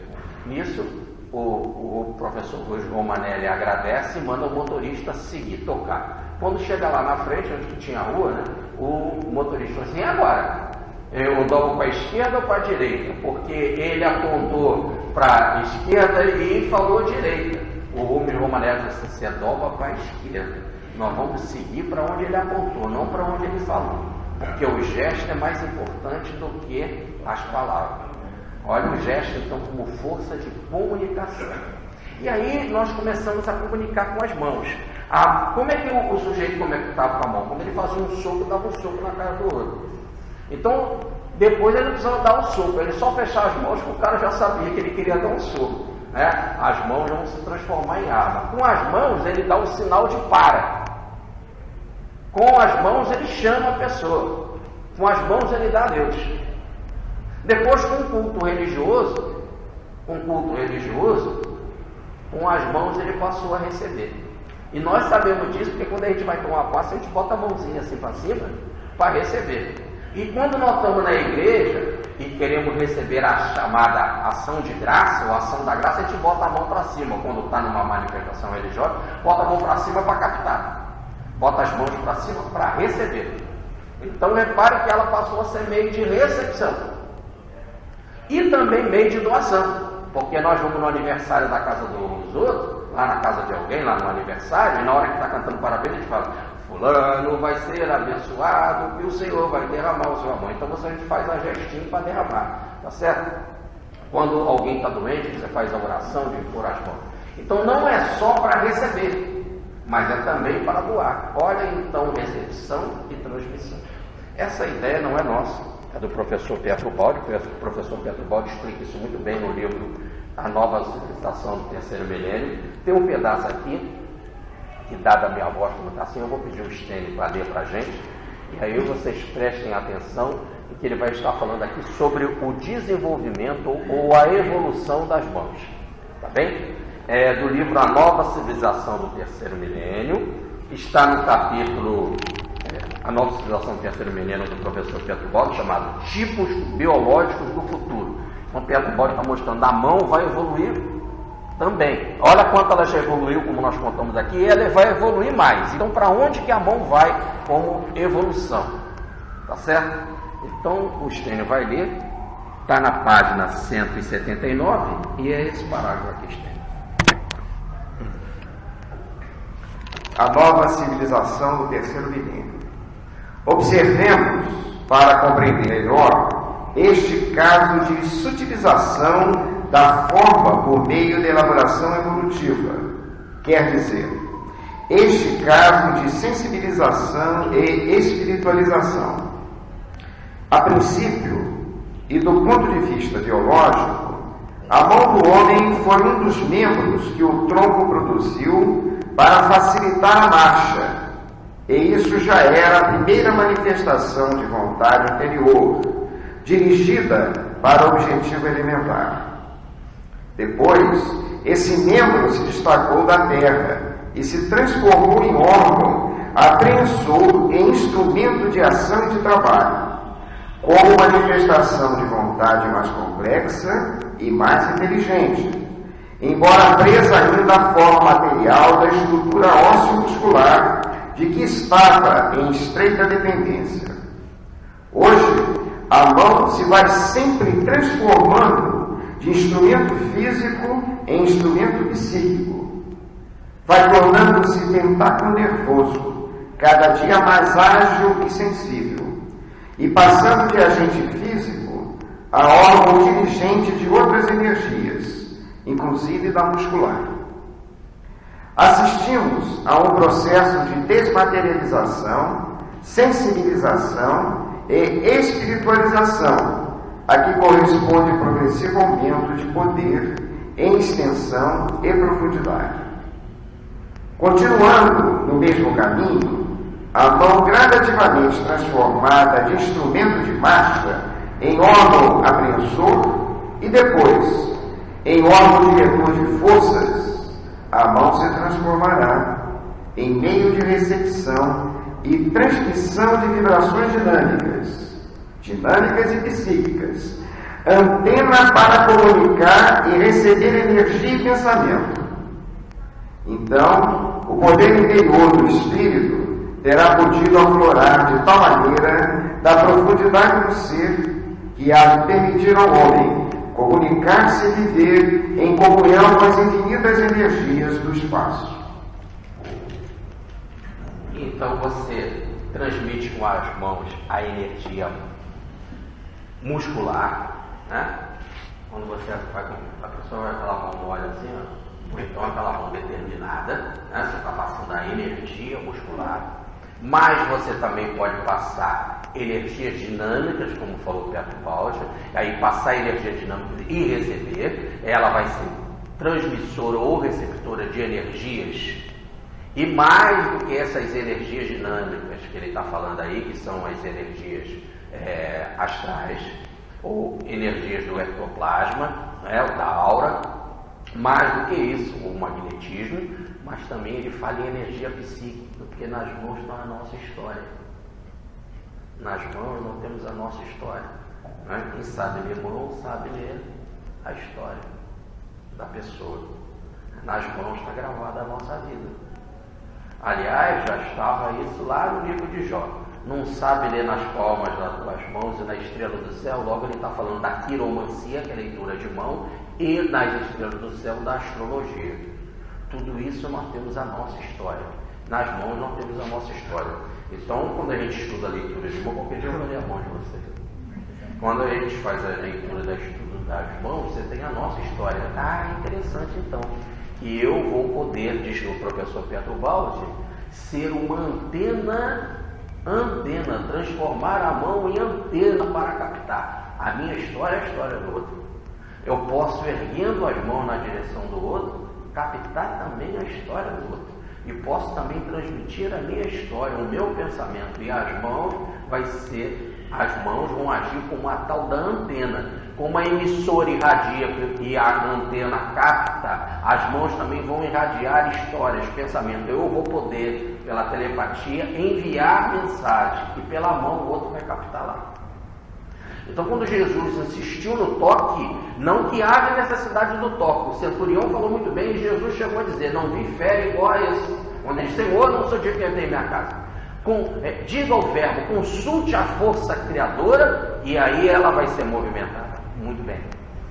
Speaker 1: Nisso, o professor Luiz Romanelli agradece e manda o motorista seguir, tocar. Quando chega lá na frente, onde tinha a rua, né, o motorista falou assim, e agora? Eu dobro para a esquerda ou para a direita? Porque ele apontou para a esquerda e falou direita. O Luiz Romanelli disse, você dobra para a esquerda. Nós vamos seguir para onde ele apontou, não para onde ele falou. Porque o gesto é mais importante do que as palavras. Olha o gesto, então, como força de comunicação. E aí nós começamos a comunicar com as mãos. Como é que o sujeito comunicava com a mão? Quando ele fazia um soco, dava um soco na cara do outro. Então, depois ele não precisava dar um soco, ele só fechava as mãos, porque o cara já sabia que ele queria dar um soco. Né? As mãos vão se transformar em arma. Com as mãos ele dá um sinal de para. Com as mãos ele chama a pessoa. Com as mãos ele dá a Deus. Depois, com um culto religioso, com as mãos ele passou a receber. E nós sabemos disso porque quando a gente vai tomar passe, a gente bota a mãozinha assim para cima para receber. E quando nós estamos na igreja e queremos receber a chamada ação de graça ou ação da graça, a gente bota a mão para cima. Quando está numa manifestação religiosa, bota a mão para cima para captar. Bota as mãos para cima para receber. Então repare que ela passou a ser meio de recepção. E também meio de doação. Porque nós vamos no aniversário da casa dos outros, lá na casa de alguém, lá no aniversário, e na hora que está cantando parabéns, a gente fala, fulano vai ser abençoado e o Senhor vai derramar o seu amor. Então a gente faz a gestinho para derramar, tá certo? Quando alguém está doente, você faz a oração de pôr as mãos. Então não é só para receber, mas é também para doar. Olha então recepção e transmissão. Essa ideia não é nossa, é do professor Pietro Baldi. O professor Pietro Baldi explica isso muito bem no livro A Nova Civilização do Terceiro Milênio. Tem um pedaço aqui, que dada a minha voz como está assim, eu vou pedir o Stênio para ler para a gente, e aí vocês prestem atenção, que ele vai estar falando aqui sobre o desenvolvimento ou a evolução das mãos. Tá bem? É do livro A Nova Civilização do Terceiro Milênio, está no capítulo A Nova Civilização do Terceiro Milênio, do professor Pietro Baldi, chamado Tipos Biológicos do Futuro. Então Pietro Baldi está mostrando, a mão vai evoluir também. Olha quanto ela já evoluiu, como nós contamos aqui, e ela vai evoluir mais. Então para onde que a mão vai como evolução? Tá certo? Então o Stênio vai ler, está na página 179, e é esse parágrafo aqui, Stênio.
Speaker 2: A nova civilização do terceiro milênio. Observemos, para compreender melhor, este caso de sutilização da forma por meio da elaboração evolutiva. Quer dizer, este caso de sensibilização e espiritualização. A princípio, e do ponto de vista biológico, a mão do homem foi um dos membros que o tronco produziu para facilitar a marcha, e isso já era a primeira manifestação de vontade interior, dirigida para o objetivo elementar. Depois, esse membro se destacou da terra e se transformou em órgão, apreensor e instrumento de ação e de trabalho, como manifestação de vontade mais complexa e mais inteligente, embora presa ainda à forma material da estrutura ósseo-muscular de que estava em estreita dependência. Hoje, a mão se vai sempre transformando de instrumento físico em instrumento psíquico. Vai tornando-se tentáculo nervoso, cada dia mais ágil e sensível, e passando de agente físico a órgão dirigente de outras energias, inclusive da muscular. Assistimos a um processo de desmaterialização sensibilização e espiritualização, a que corresponde o progressivo aumento de poder em extensão e profundidade. Continuando no mesmo caminho, a mão gradativamente transformada de instrumento de marcha em órgão apreensor e depois em órgão diretor de forças, a mão se transformará em meio de recepção e transmissão de vibrações dinâmicas e psíquicas, antena para comunicar e receber energia e pensamento. Então, o poder interior do espírito terá podido aflorar de tal maneira da profundidade do ser que há de permitir ao homem comunicar-se e viver em comunhão com as infinitas energias do espaço.
Speaker 1: Então você transmite com as mãos a energia muscular, né? Quando você vai com a pessoa, vai aquela mão olha assim, ó, ou então aquela mão determinada, né? Você está passando a energia muscular, mas você também pode passar energias dinâmicas, como falou Pietro Baldi, aí passar energia dinâmica e receber, ela vai ser transmissora ou receptora de energias. E mais do que essas energias dinâmicas que ele está falando aí, que são as energias astrais, ou energias do ectoplasma, né, da aura, mais do que isso, o magnetismo, mas também ele fala em energia psíquica, porque nas mãos está a nossa história. Nas mãos não temos a nossa história. Né? Quem sabe ler mão sabe ler a história da pessoa. Nas mãos está gravada a nossa vida. Aliás, já estava isso lá no livro de Jó. Não sabe ler nas palmas das tuas mãos e na estrela do céu, logo ele está falando da quiromancia, que é a leitura de mão, e nas estrelas do céu, da astrologia. Tudo isso nós temos a nossa história. Nas mãos nós temos a nossa história. Então, quando a gente estuda a leitura de mão, qualquer dia eu vou ler a mão de vocês. Quando a gente faz a leitura da estudo das mãos, você tem a nossa história. Ah, interessante então. E eu vou poder, diz o professor Pietro Baldi, ser uma antena, transformar a mão em antena para captar. A minha história é a história do outro. Eu posso, erguendo as mãos na direção do outro, captar também a história do outro. E posso também transmitir a minha história, o meu pensamento. E as mãos vão agir como a tal da antena. Como a emissora irradia e a antena capta, as mãos também vão irradiar histórias, pensamento. Eu vou poder, pela telepatia, enviar mensagem e pela mão o outro vai captar lá. Então, quando Jesus insistiu no toque, não que haja necessidade do toque. O centurião falou muito bem e Jesus chegou a dizer: não vi fé igual a esse. Quando ele disse: Senhor, não sou dia que entrei em minha casa. Diga ao verbo, consulte a força criadora e aí ela vai ser movimentada. Muito bem,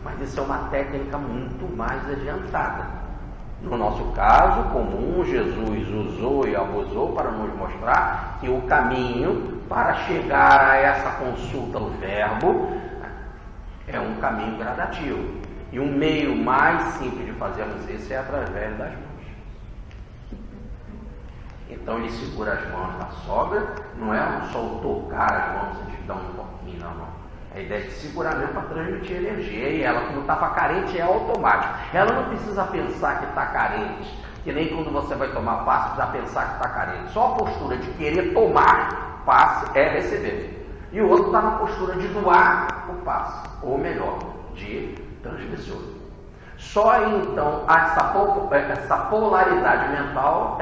Speaker 1: mas isso é uma técnica muito mais adiantada. No nosso caso comum, Jesus usou e abusou para nos mostrar que o caminho para chegar a essa consulta do verbo é um caminho gradativo. E o meio mais simples de fazermos isso é através das mãos. Então ele segura as mãos na sogra, não é só o tocar as mãos, a gente dá um pouquinho na mão. A ideia é de segurar mesmo para transmitir energia. E ela, como estava carente, é automático. Ela não precisa pensar que está carente, que nem quando você vai tomar passe, precisa pensar que está carente. Só a postura de querer tomar passe é receber. E o outro está na postura de doar o passe, ou melhor, de transmissor. Só então essa polaridade mental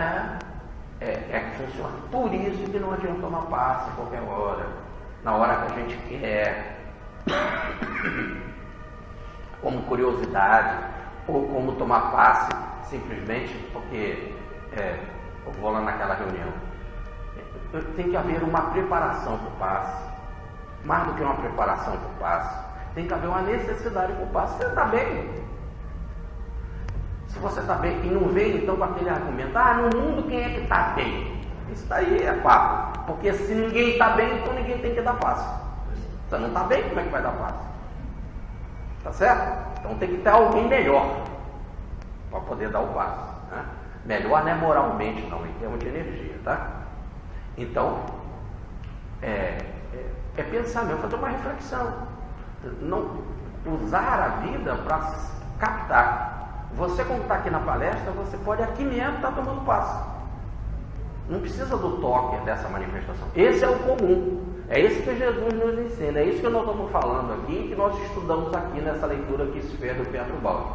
Speaker 1: é que funciona. Por isso que não adianta tomar passe a qualquer hora, na hora que a gente quer, como curiosidade, ou como tomar passe simplesmente porque eu vou lá naquela reunião. Tem que haver uma preparação para o passe, mais do que uma preparação para o passe, tem que haver uma necessidade para o passe. Você está bem? Se você está bem e não vem então com aquele argumento: no mundo quem é que está bem? Isso daí é papo, porque se ninguém está bem, então ninguém tem que dar passe. Você não está bem, como é que vai dar passe? Tá certo? Então tem que ter alguém melhor para poder dar o passe, né? Melhor não é moralmente, não, em termos de energia, tá? Então, É pensar mesmo, fazer uma reflexão. Não usar a vida para captar. Você, quando está aqui na palestra, você pode aqui mesmo estar tomando passe. Não precisa do toque dessa manifestação. Esse é o comum. É isso que Jesus nos ensina. É isso que nós estamos falando aqui, que nós estudamos aqui nessa leitura que se fez do Pedro Baldi.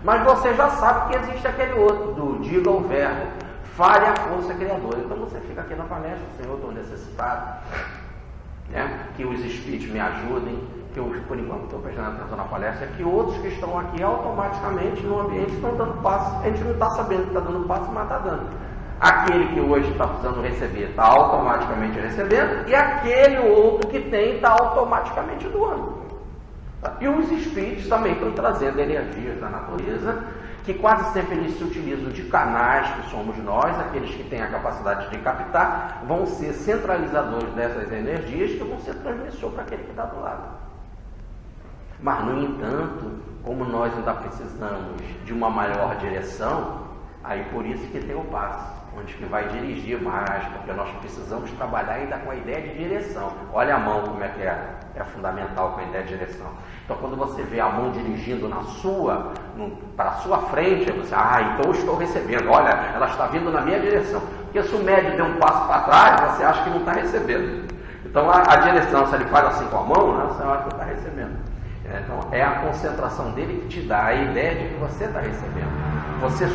Speaker 1: Mas você já sabe que existe aquele outro, do diga ao verbo, fale a força criadora. Então você fica aqui na palestra, Senhor, estou necessitado, né? Que os espíritos me ajudem, que eu, por enquanto, estou prestando atenção na palestra, que outros que estão aqui automaticamente no ambiente estão dando passo. A gente não está sabendo que está dando passo, mas está dando. Aquele que hoje está precisando receber está automaticamente recebendo, e aquele outro que tem está automaticamente doando. E os espíritos também estão trazendo energias da natureza, que quase sempre eles se utilizam de canais, que somos nós, aqueles que têm a capacidade de captar, vão ser centralizadores dessas energias, que vão ser transmissor para aquele que está do lado. Mas, no entanto, como nós ainda precisamos de uma maior direção, aí por isso que tem o passe, onde que vai dirigir mais, porque nós precisamos trabalhar ainda com a ideia de direção. Olha a mão como é que é fundamental com a ideia de direção. Então, quando você vê a mão dirigindo para a sua frente, você, então eu estou recebendo, olha, ela está vindo na minha direção. Porque se o médium der um passo para trás, você acha que não está recebendo. Então, a direção, se ele faz assim com a mão, né, você acha que está recebendo. Então, é a concentração dele que te dá a ideia de que você está recebendo. Você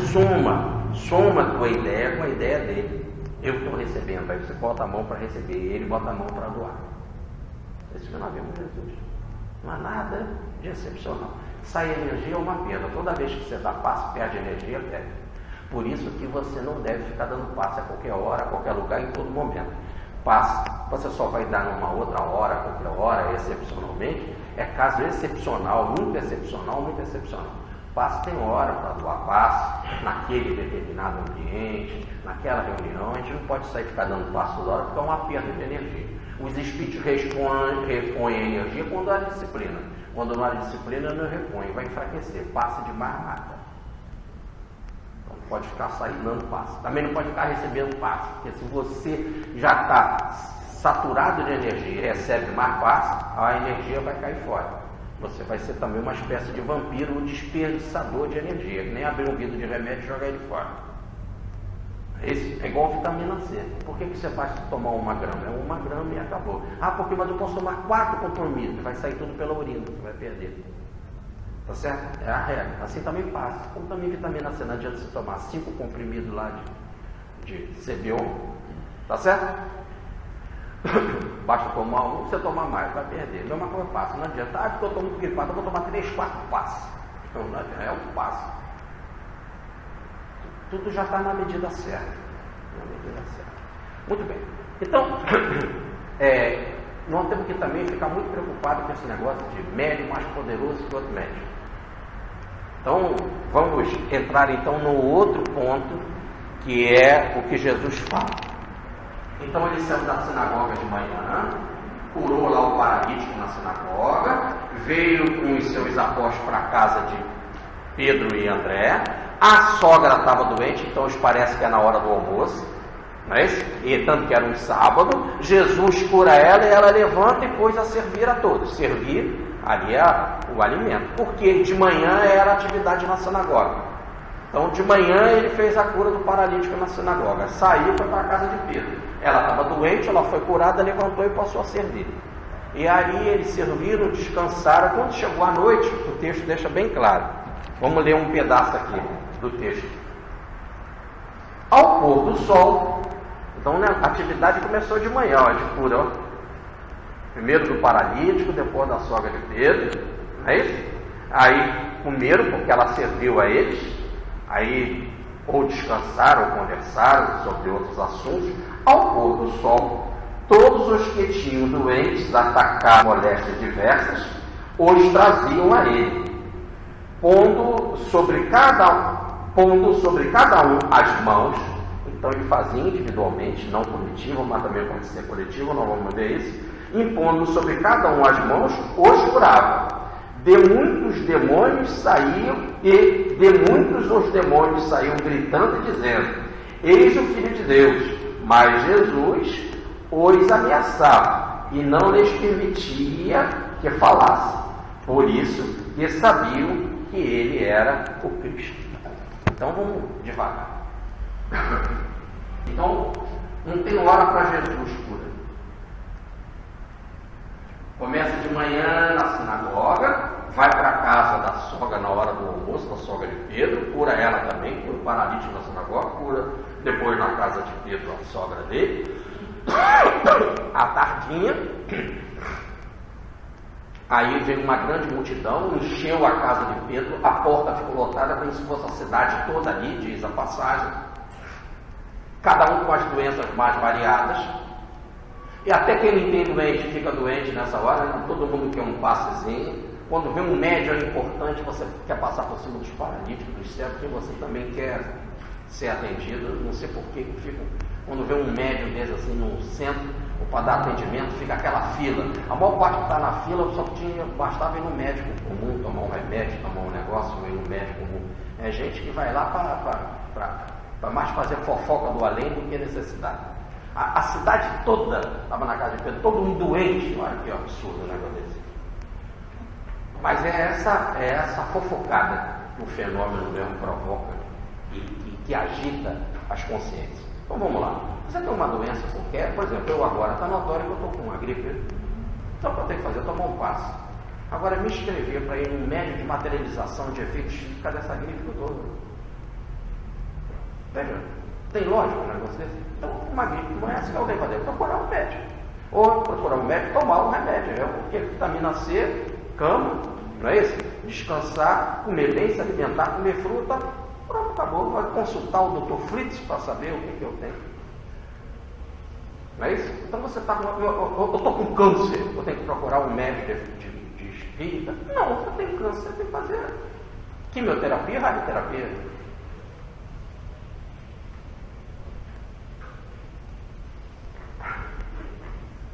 Speaker 1: soma a tua ideia com a ideia dele. Eu estou recebendo, aí você bota a mão para receber, ele bota a mão para doar. Isso que nós vemos Jesus. Não há nada de excepcional. Sai energia é uma perda. Toda vez que você dá passe, perde energia, perde. Por isso que você não deve ficar dando passe a qualquer hora, a qualquer lugar, em todo momento. Passe, você só vai dar numa outra hora, a qualquer hora, excepcionalmente. É caso excepcional, muito excepcional, muito excepcional. Passe tem hora para doar passe, naquele determinado ambiente, naquela reunião. A gente não pode sair ficar dando passe toda hora, porque é uma perda de energia. Os espíritos repõem a energia quando há disciplina. Quando não há disciplina, não repõe, vai enfraquecer. Passe demais mata. Então não pode ficar saindo dando passe. Também não pode ficar recebendo passe, porque se você já está saturado de energia e recebe mais passe, a energia vai cair fora. Você vai ser também uma espécie de vampiro, um desperdiçador de energia, que nem abrir um vidro de remédio e jogar ele fora. Esse é igual a vitamina C. Por que você vai tomar 1 grama? É 1 grama e acabou. Mas eu posso tomar 4 comprimidos, vai sair tudo pela urina, você vai perder. Tá certo? É a regra. Assim também passa. Como também vitamina C, não adianta você tomar 5 comprimidos lá de CB1. Tá certo? Basta tomar um, você tomar mais, vai perder. Mesma coisa passa, não adianta. Porque eu estou muito gripado, eu vou tomar 3, 4 passes. Então, não adianta, é um passo. Tudo já está na medida certa. Na medida certa. Muito bem. Então, nós temos que também ficar muito preocupados com esse negócio de médium mais poderoso que outro médium. Então, vamos entrar então no outro ponto, que é o que Jesus fala. Então ele saiu da sinagoga de manhã, curou lá o paralítico na sinagoga, veio com os seus apóstolos para a casa de Pedro e André. A sogra estava doente, então parece que é na hora do almoço, não é isso? E tanto que era um sábado. Jesus cura ela e ela levanta e pôs a servir a todos. Servir ali o alimento, porque de manhã era atividade na sinagoga. Então de manhã ele fez a cura do paralítico na sinagoga, saiu e foi para a casa de Pedro. Ela estava doente, ela foi curada, levantou e passou a servir. E aí eles serviram, descansaram. Quando chegou a noite, o texto deixa bem claro. Vamos ler um pedaço aqui do texto. Ao pôr do sol, então né, a atividade começou de manhã, de cura. Ó. Primeiro do paralítico, depois da sogra de Pedro, não é isso? Aí comeram, porque ela serviu a eles. Aí ou descansaram, ou conversaram sobre outros assuntos. Ao pôr do sol, todos os que tinham doentes, atacados, moléstias diversas, os traziam a ele, pondo sobre cada um as mãos. Então ele fazia individualmente, não coletivo, mas também pode ser coletivo, não vamos ver isso. Impondo sobre cada um as mãos, os curava. De muitos demônios saíam, e de muitos os demônios saíam gritando e dizendo: eis o Filho de Deus. Mas Jesus os ameaçava, e não lhes permitia que falasse. Por isso que sabiam que ele era o Cristo. Então vamos devagar. Então, não tem hora para Jesus cura. Começa de manhã na sinagoga, vai para a casa da sogra na hora do almoço, da sogra de Pedro, cura ela também, cura o paralítico na sinagoga, cura depois na casa de Pedro a sogra dele. À tardinha, aí veio uma grande multidão, encheu a casa de Pedro, a porta ficou lotada como se fosse a cidade toda ali, diz a passagem, cada um com as doenças mais variadas, e até quem não tem doente fica doente nessa hora, todo mundo quer um passezinho. Quando vem um médium importante, você quer passar por cima dos paralíticos, dos cegos, porque você também quer ser atendido, não sei por que fica. Quando vê um médium desse assim no centro, para dar atendimento, fica aquela fila. A maior parte que está na fila só bastava ir no médico comum, tomar um remédio, tomar um negócio, ir no médico comum. É gente que vai lá para mais fazer fofoca do além do que necessidade. A cidade toda estava na casa de Pedro, todo mundo doente. Olha que absurdo o negócio desse. Mas é essa fofocada que o fenômeno mesmo provoca e que agita as consciências. Então vamos lá. Você tem uma doença qualquer, por exemplo, eu agora está notório que eu estou com uma gripe. Então o que eu tenho que fazer? Tomar um passe. Agora me inscrever para ir num médio de materialização de efeitos físicos dessa gripe que eu estou. Veja, tem lógica um negócio desse? Então uma gripe não é essa que eu tenho que fazer, procurar um médico. Ou procurar um médico, tomar um remédio. Porque vitamina C, cama, não é isso? Descansar, comer bem, se alimentar, comer fruta. Pronto, acabou. Vai consultar o Dr. Fritz para saber o que eu tenho. Não é isso? Então você está com. Eu estou com câncer, eu tenho que procurar um médico de espírita. Não, você tem câncer, você tem que fazer quimioterapia, radioterapia.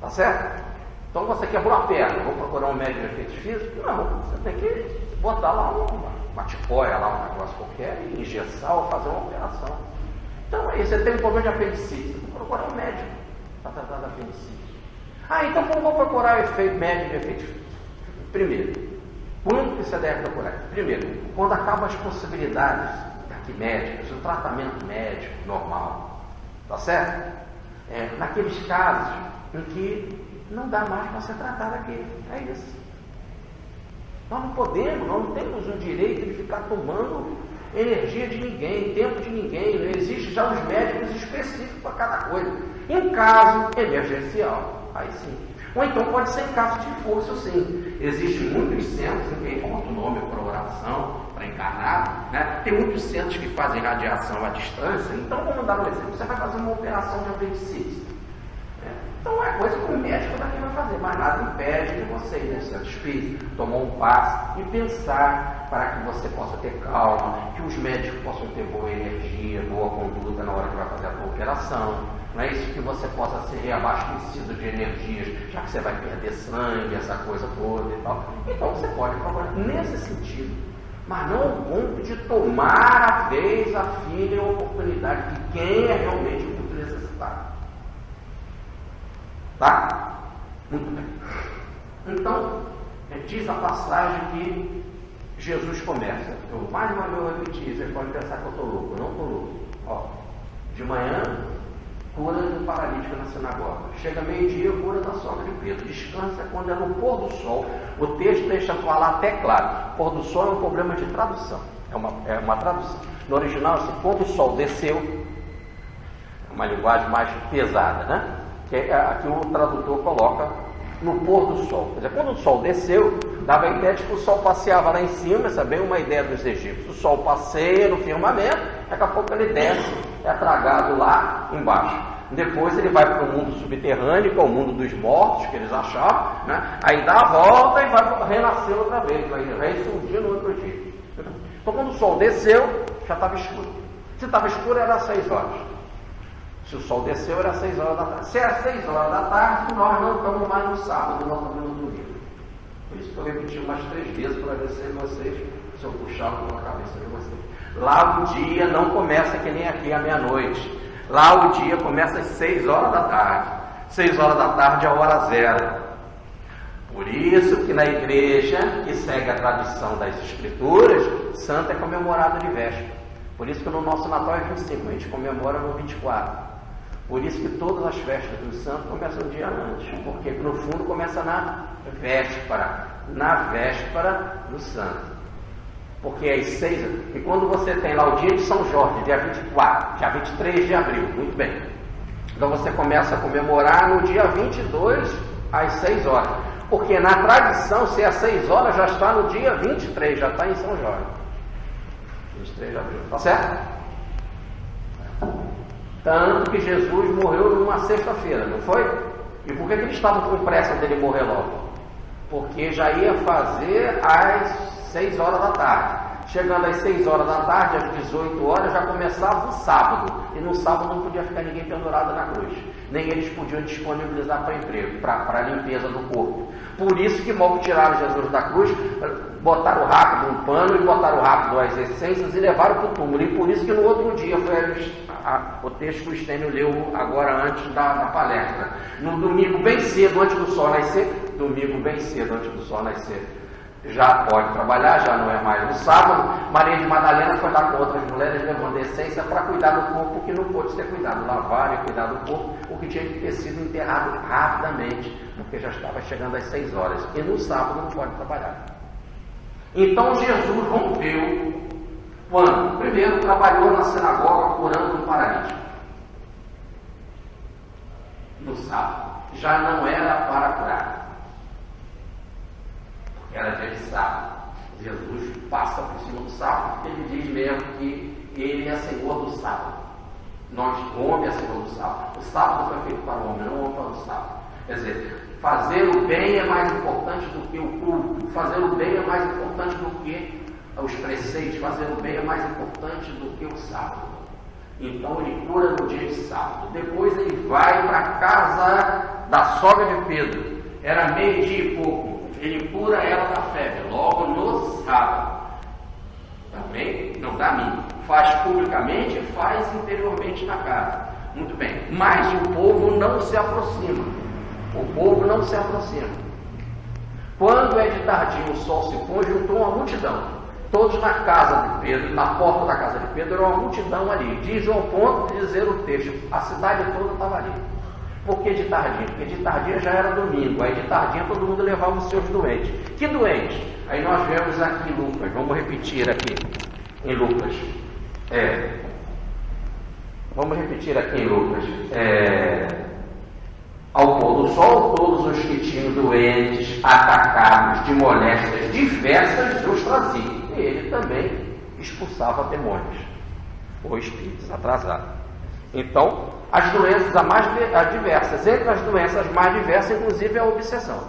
Speaker 1: Tá certo? Então você quebrou a perna, vou procurar um médico de efeitos físicos? Não, você tem que botar lá uma tipóia, lá um negócio qualquer, e engessar ou fazer uma operação. Então aí você tem um problema de apendicite, você tem que procurar um médico para tratar da apendicite. Então como vou procurar médico de efeitos físicos? Primeiro, quando que você deve procurar? Primeiro, quando acabam as possibilidades aqui médicas, o tratamento médico normal, tá certo? Naqueles casos em que não dá mais para ser tratado aqui. É isso. Nós não podemos, nós não temos o direito de ficar tomando energia de ninguém, tempo de ninguém. Não existe já os médicos específicos para cada coisa. Em caso emergencial, aí sim. Ou então pode ser em caso de força, sim. Existem muitos centros em que é autonômico para oração, para encarnar, né? Tem muitos centros que fazem radiação à distância. Então, vamos dar um exemplo. Você vai fazer uma operação de apendicite. Então é coisa que o médico daqui vai fazer, mas nada impede de você ir no centro espírita, tomar um passe e pensar para que você possa ter calma, que os médicos possam ter boa energia, boa conduta na hora que vai fazer a tua operação. Não é isso, que você possa ser reabastecido de energias, já que você vai perder sangue, essa coisa toda e tal. Então você pode procurar nesse sentido, mas não ao ponto de tomar a vez, a filha e a oportunidade de quem é realmente muito necessitado. Tá? Muito bem. Então, diz a passagem que Jesus começa. Eu mais uma vez vou repetir, vocês podem pensar que eu estou louco. Eu não estou louco. De manhã, cura do paralítico na sinagoga. Chega meio-dia, cura da sogra de Pedro. Descansa quando é no pôr do sol. O texto deixa falar até claro. Pôr do sol é um problema de tradução. É uma tradução. No original, assim, pôr do sol desceu. É uma linguagem mais pesada, né? Aqui o tradutor coloca no pôr do sol. Quer dizer, quando o sol desceu, dava a ideia de que o sol passeava lá em cima. Essa é bem uma ideia dos egípcios. O sol passeia no firmamento, daqui a pouco ele desce, é tragado lá embaixo. Depois ele vai para o mundo subterrâneo, que é o mundo dos mortos, que eles achavam, né? Aí dá a volta e vai renascer outra vez, vai ressurgir no outro dia. Então quando o sol desceu, já estava escuro. Se estava escuro, era 6 horas. Se o sol desceu, era 6 horas da tarde. Se era 6 horas da tarde, nós não estamos mais no sábado, nós estamos no domingo. Por isso que eu repeti umas 3 vezes para ver se eu puxava com a cabeça de vocês. Lá o dia não começa que nem aqui à meia-noite. Lá o dia começa às 6 horas da tarde. 6 horas da tarde é a hora zero. Por isso que na igreja, que segue a tradição das Escrituras, santo é comemorado de véspera. Por isso que no nosso Natal é 25, a gente comemora no 24. Por isso que todas as festas do santo começam um dia antes, porque no fundo começa na véspera do santo. Porque às 6, e quando você tem lá o dia de São Jorge, dia 24, dia 23 de abril, muito bem. Então você começa a comemorar no dia 22, às 6 horas. Porque na tradição, se é às 6 horas, já está no dia 23, já está em São Jorge. 23 de abril, tá certo? Tanto que Jesus morreu numa sexta-feira, não foi? E por que ele estava com pressa dele morrer logo? Porque já ia fazer às 6 horas da tarde. Chegando às 6 horas da tarde, às 18 horas, já começava o sábado. E no sábado não podia ficar ninguém pendurado na cruz. Nem eles podiam disponibilizar para emprego, para limpeza do corpo. Por isso que mal tiraram Jesus da cruz, botaram rápido um pano e botaram rápido as essências e levaram para o túmulo. E por isso que no outro dia, foi o texto que o Estênio leu agora antes da palestra. No domingo bem cedo, antes do sol nascer, já pode trabalhar, já não é mais no sábado. Maria de Madalena foi lá com outras mulheres levando essência para cuidar do corpo que não pôde ter cuidado, lavar e cuidar do corpo, o que tinha que ter sido enterrado rapidamente, porque já estava chegando às 6 horas, e no sábado não pode trabalhar. Então Jesus rompeu quando? Primeiro trabalhou na sinagoga curando um paralítico. No sábado. Já não era para curar. Era dia de sábado. Jesus passa por cima do sábado, porque ele diz mesmo que ele é senhor do sábado. O homem é senhor do sábado. O sábado foi feito para o homem, não o homem para o sábado. Quer dizer, fazer o bem é mais importante do que o culto. Fazer o bem é mais importante do que os preceitos. Fazer o bem é mais importante do que o sábado. Então ele cura no dia de sábado. Depois ele vai para a casa da sogra de Pedro. Era 12:00 e pouco. Ele cura ela da febre, logo no sábado. Também não dá mínimo. Faz publicamente e faz interiormente na casa. Muito bem. Mas o povo não se aproxima. Quando é de tardinho, o sol se põe, juntou uma multidão. Todos na casa de Pedro, na porta da casa de Pedro, era uma multidão ali. Diz ao ponto de dizer o texto, a cidade toda estava ali. Por que de tardinha? Porque de tardinha já era domingo, aí de tardinha todo mundo levava os seus doentes. Que doentes? Aí nós vemos aqui em Lucas, vamos repetir aqui em Lucas. Vamos repetir aqui em Lucas. Ao pôr do sol, todos os que tinham doentes, atacados de moléstias diversas, os traziam. E ele também expulsava demônios, ou espíritos atrasados. Então, as doenças as diversas, entre as doenças mais diversas, inclusive a obsessão.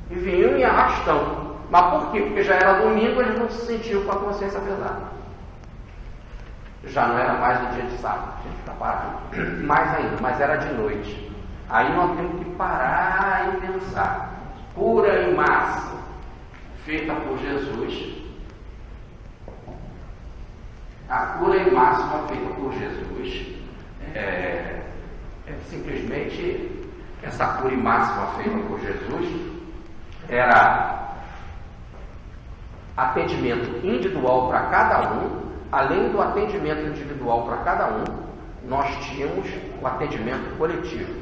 Speaker 1: E vinham em arrastão. Mas por quê? Porque já era domingo, eles não se sentiam com a consciência pesada. Já não era mais no dia de sábado, a gente fica parado. Mais ainda, mas era de noite. Aí nós temos que parar e pensar. Cura em massa, feita por Jesus. A cura em massa feita por Jesus é simplesmente essa cura em máxima feita por Jesus era atendimento individual para cada um. Além do atendimento individual para cada um, nós tínhamos o atendimento coletivo.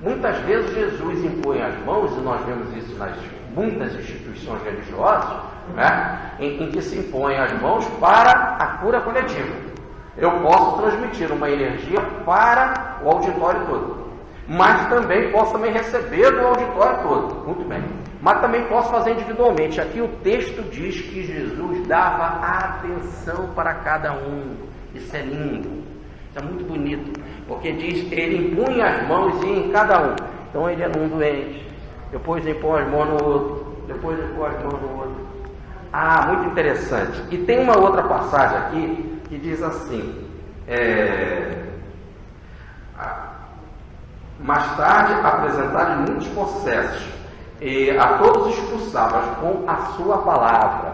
Speaker 1: Muitas vezes Jesus impõe as mãos, e nós vemos isso nas muitas instituições religiosas, né, em que se impõem as mãos para a cura coletiva. Eu posso transmitir uma energia para o auditório todo, mas também posso receber do auditório todo, muito bem. Mas também posso fazer individualmente. Aqui o texto diz que Jesus dava atenção para cada um. Isso é lindo, isso é muito bonito, porque diz que ele impunha as mãos e em cada um. Então ele era um doente, depois impõe as mãos no outro, depois impõe as mãos no outro. Muito interessante. E tem uma outra passagem aqui que diz assim, mais tarde apresentaram muitos processos e a todos expulsava com a sua palavra.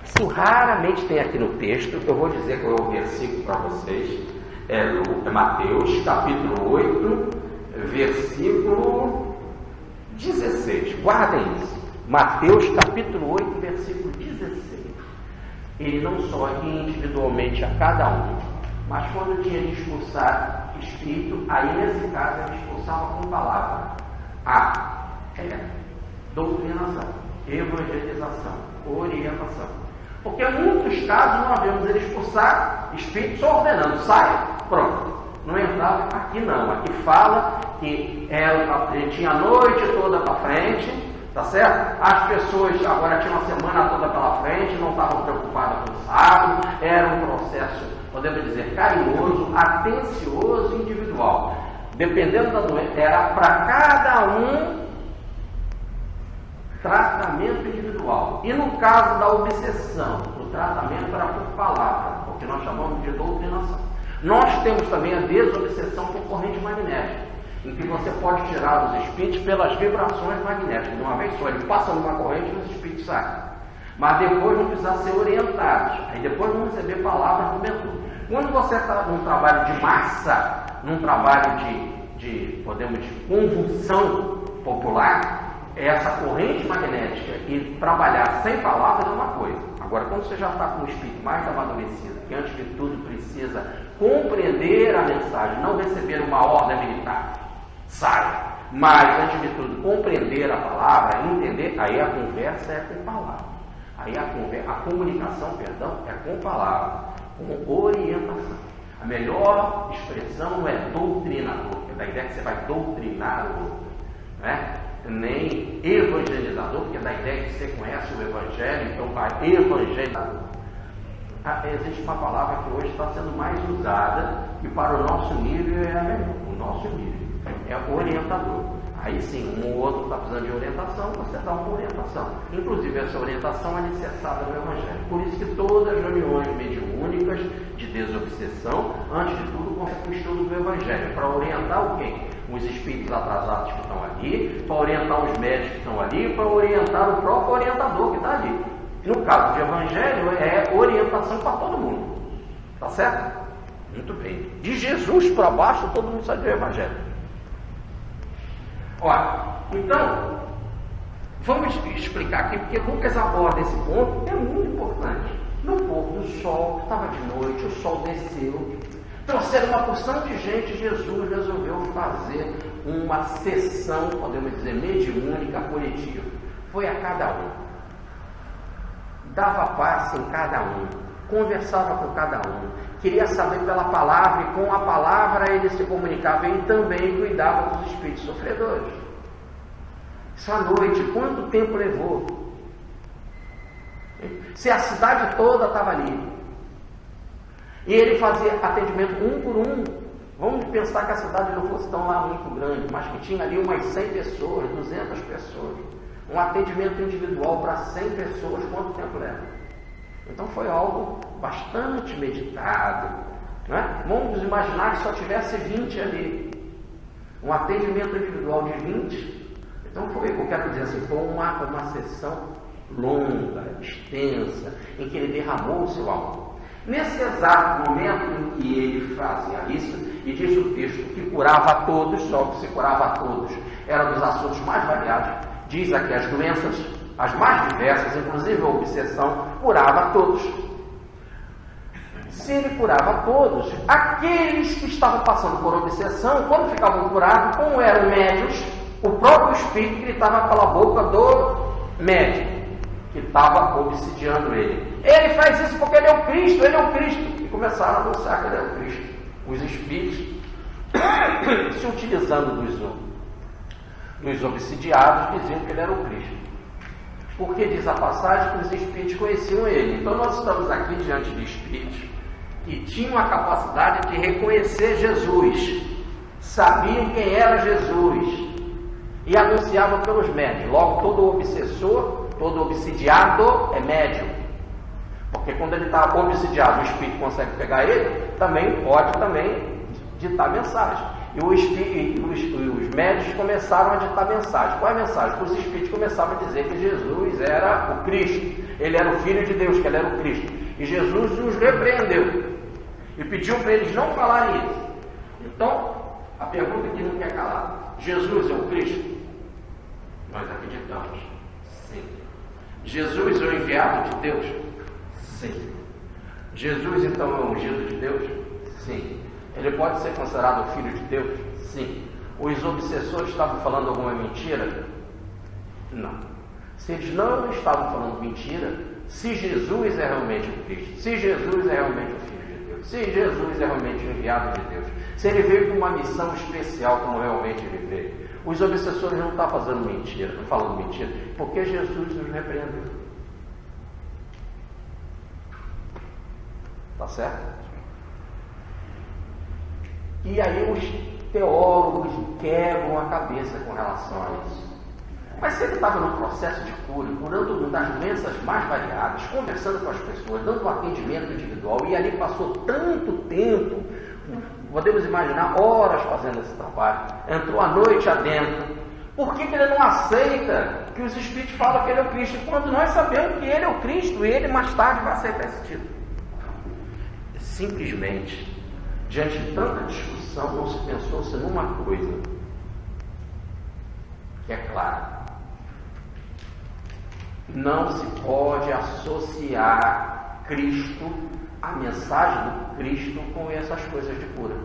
Speaker 1: Isso raramente tem aqui no texto. Eu vou dizer qual é o versículo para vocês. É Mateus capítulo 8, versículo 16. Guardem isso. Mateus capítulo 8, versículo 16. Ele não só ia individualmente a cada um, mas quando tinha de expulsar espírito, aí nesse caso ele expulsava com palavra. Doutrinação, evangelização, orientação. Porque em muitos casos nós vemos ele expulsar espírito só ordenando, sai, pronto. Não entrava, aqui não, aqui fala que ele tinha a noite toda para frente, tá certo? As pessoas agora tinham uma semana toda pela frente, não estavam preocupadas com o sábado, era um processo, podemos dizer, carinhoso, atencioso e individual. Dependendo da doença, era para cada um tratamento individual. E no caso da obsessão, o tratamento era por palavra, o que nós chamamos de doutrinação. Nós temos também a desobsessão por corrente magnética, em que você pode tirar os espíritos pelas vibrações magnéticas. De uma vez só, ele passa numa corrente e os espíritos saem. Mas depois vão precisar ser orientados. Aí depois vão receber palavras do mentor. Quando você está num trabalho de massa, num trabalho de convulsão popular, essa corrente magnética e trabalhar sem palavras é uma coisa. Agora, quando você já está com um espírito mais amadurecido, que antes de tudo precisa compreender a mensagem, não receber uma ordem militar, sai. Mas, antes de tudo, compreender a palavra, entender, aí a conversa é com palavra. Aí a comunicação, é com palavra, com orientação. A melhor expressão não é doutrinador, porque da ideia que você vai doutrinar o outro, né? Nem evangelizador, porque da ideia que você conhece o evangelho, então vai evangelizador. Existe uma palavra que hoje está sendo mais usada e para o nosso nível é a melhor. O nosso nível é orientador. Aí sim, um ou outro está precisando de orientação, você dá uma orientação. Inclusive essa orientação é necessária no evangelho. Por isso que todas as reuniões mediúnicas de desobsessão, antes de tudo, começam com o estudo do evangelho, para orientar o quê? Os espíritos atrasados que estão ali, para orientar os médicos que estão ali, para orientar o próprio orientador que está ali. No caso de evangelho, é orientação para todo mundo. Tá certo? Muito bem. De Jesus para baixo, todo mundo sabe do evangelho. Olha, então, vamos explicar aqui, porque Lucas aborda esse ponto, é muito importante. No pôr do sol, estava de noite, o sol desceu, trouxeram uma porção de gente, Jesus resolveu fazer uma sessão, podemos dizer, mediúnica coletiva. Foi a cada um. Dava passe em cada um, conversava com cada um, queria saber pela palavra, e com a palavra ele se comunicava e também cuidava dos espíritos sofredores. Essa noite, quanto tempo levou? Se a cidade toda estava ali. E ele fazia atendimento um por um. Vamos pensar que a cidade não fosse tão lá muito grande, mas que tinha ali umas 100 pessoas, 200 pessoas. Um atendimento individual para 100 pessoas, quanto tempo leva? Então foi algo bastante meditado, né? Vamos imaginar que só tivesse 20 ali. Um atendimento individual de 20. Então foi, eu quero dizer assim, foi uma sessão longa, extensa, em que ele derramou o seu amor. Nesse exato momento em que ele fazia isso, e diz o texto que curava a todos, só que se curava a todos, era dos assuntos mais variados. Diz aqui as doenças, as mais diversas, inclusive a obsessão, curava a todos. Se ele curava a todos, aqueles que estavam passando por obsessão, quando ficavam curados, como eram médios, o próprio espírito gritava pela boca do médium, que estava obsidiando ele. Ele faz isso porque ele é o Cristo, ele é o Cristo. E começaram a anunciar que ele é o Cristo. Os espíritos, se utilizando dos obsidiados, diziam que ele era o Cristo. Porque diz a passagem que os espíritos conheciam ele. Então nós estamos aqui diante de espíritos que tinham a capacidade de reconhecer Jesus, sabiam quem era Jesus e anunciavam pelos médios. Logo, todo obsessor, todo obsidiado é médium. Porque quando ele está obsidiado, o espírito consegue pegar ele, também pode ditar mensagem. E os médios começaram a ditar mensagem. Qual é a mensagem? Os espíritos começavam a dizer que Jesus era o Cristo, ele era o Filho de Deus, que ele era o Cristo. E Jesus os repreendeu e pediu para eles não falarem isso. Então, A pergunta que não quer calar: Jesus é o Cristo? Nós acreditamos. Sim. Jesus é o enviado de Deus? Sim. Jesus então é o ungido de Deus? Sim. Ele pode ser considerado o Filho de Deus? Sim. Os obsessores estavam falando alguma mentira? Não. Se eles não estavam falando mentira, se Jesus é realmente o Cristo, se Jesus é realmente o Filho de Deus, se Jesus é realmente o enviado de Deus, se ele veio com uma missão especial como realmente ele veio, os obsessores não estão fazendo mentira, não falando mentira, porque Jesus nos repreendeu. Tá certo? E aí os teólogos quebram a cabeça com relação a isso. Mas se ele estava num processo de cura, curando das doenças mais variadas, conversando com as pessoas, dando um atendimento individual, e ali passou tanto tempo, podemos imaginar horas fazendo esse trabalho, entrou a noite adentro, por que ele não aceita que os Espíritos falam que ele é o Cristo, quando nós sabemos que ele é o Cristo, e ele mais tarde vai aceitar esse título? Simplesmente, diante de tanta discussão, não se pensou-se numa coisa, que é claro: não se pode associar Cristo, a mensagem do Cristo, com essas coisas de cura.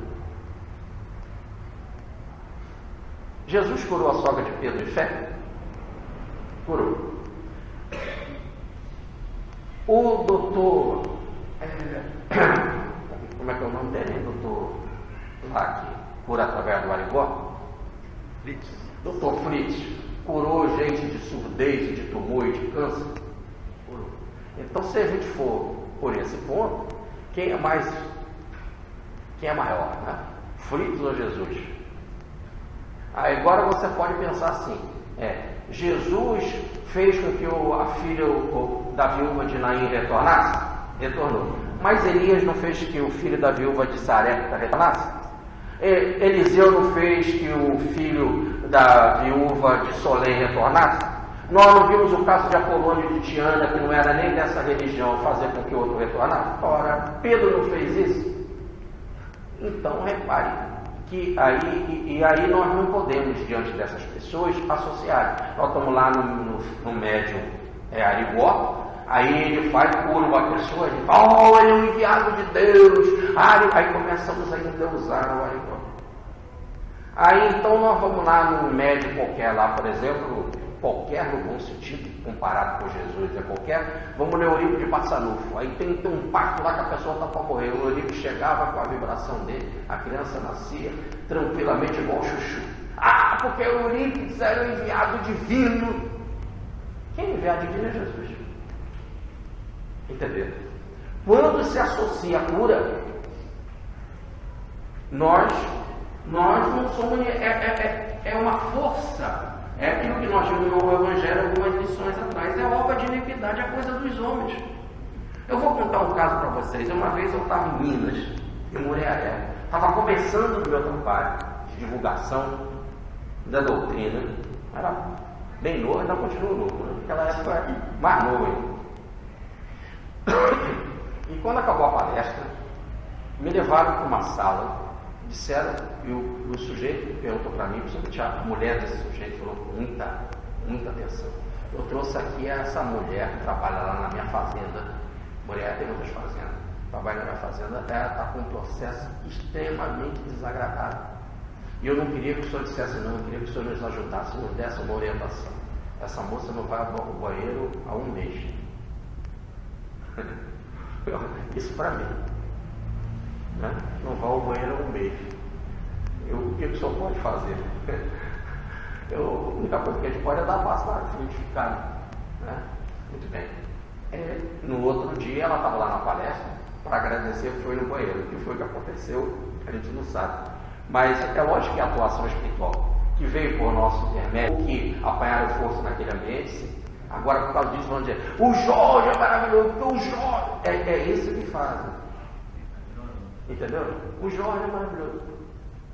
Speaker 1: Jesus curou a sogra de Pedro de fé? Curou. O doutor, como é que é o nome dele? Doutor lá que cura através do Arigó? Doutor Fritz curou gente de surdez, de tumor e de câncer. Curou. Então, se a gente for por esse ponto, quem é maior, né? Fritz ou Jesus? Agora você pode pensar assim: Jesus fez com que a filha da viúva de Naim retornasse? Retornou. Mas Elias não fez que o filho da viúva de Sarepta retornasse? Eliseu não fez que o filho da viúva de Solém retornasse? Nós não vimos o caso de Apolônio de Tiana, que não era nem dessa religião, fazer com que o outro retornasse? Ora, Pedro não fez isso? Então, repare que aí nós não podemos, diante dessas pessoas, associar. Nós estamos lá no médium Arigó, aí ele faz, cura uma pessoa, ele fala: ele é um enviado de Deus. Aí começamos a endeusar o Arigó. Aí então nós vamos lá num médium qualquer lá, por exemplo, qualquer no bom sentido, comparado com Jesus, vamos no Eurico de Passanufo. Aí tem um pacto lá que a pessoa está para morrer. O Eurico chegava com a vibração dele, a criança nascia tranquilamente igual o chuchu. Porque o Eurico era o enviado divino. Quem é enviado divino é Jesus. Entendeu? Quando se associa a cura, nós não somos. É uma força. É aquilo que nós vimos no Evangelho algumas lições atrás. É obra de iniquidade, é coisa dos homens. Eu vou contar um caso para vocês. Uma vez eu estava em Minas, em Muriaé. Estava começando o meu trabalho de divulgação da doutrina. Era bem novo, ainda continua novo. Naquela época era mais novo ainda. E quando acabou a palestra, me levaram para uma sala, disseram, e o sujeito perguntou para mim, principalmente a mulher desse sujeito falou com muita atenção: eu trouxe aqui essa mulher que trabalha lá na minha fazenda. Mulher tem muitas fazendas, trabalha na minha fazenda, ela está com um processo extremamente desagradável. E eu não queria que o senhor dissesse não, eu queria que o senhor nos ajudasse, nos desse uma orientação. Essa moça não vai ao banheiro há um mês. Isso para mim, né? Não vai ao banheiro há um mês. O que o senhor pode fazer? A única coisa que a gente pode é dar passo para fluidificar, né? Muito bem. No outro dia ela estava lá na palestra para agradecer, foi no banheiro. O que foi que aconteceu a gente não sabe, mas é lógico que a atuação espiritual que veio por nosso intermédio, que apanharam força naquele ambiente, sim. Agora, por causa disso, vão dizer: o Jorge é maravilhoso, porque o Jorge é isso que fazem. Entendeu? O Jorge é maravilhoso.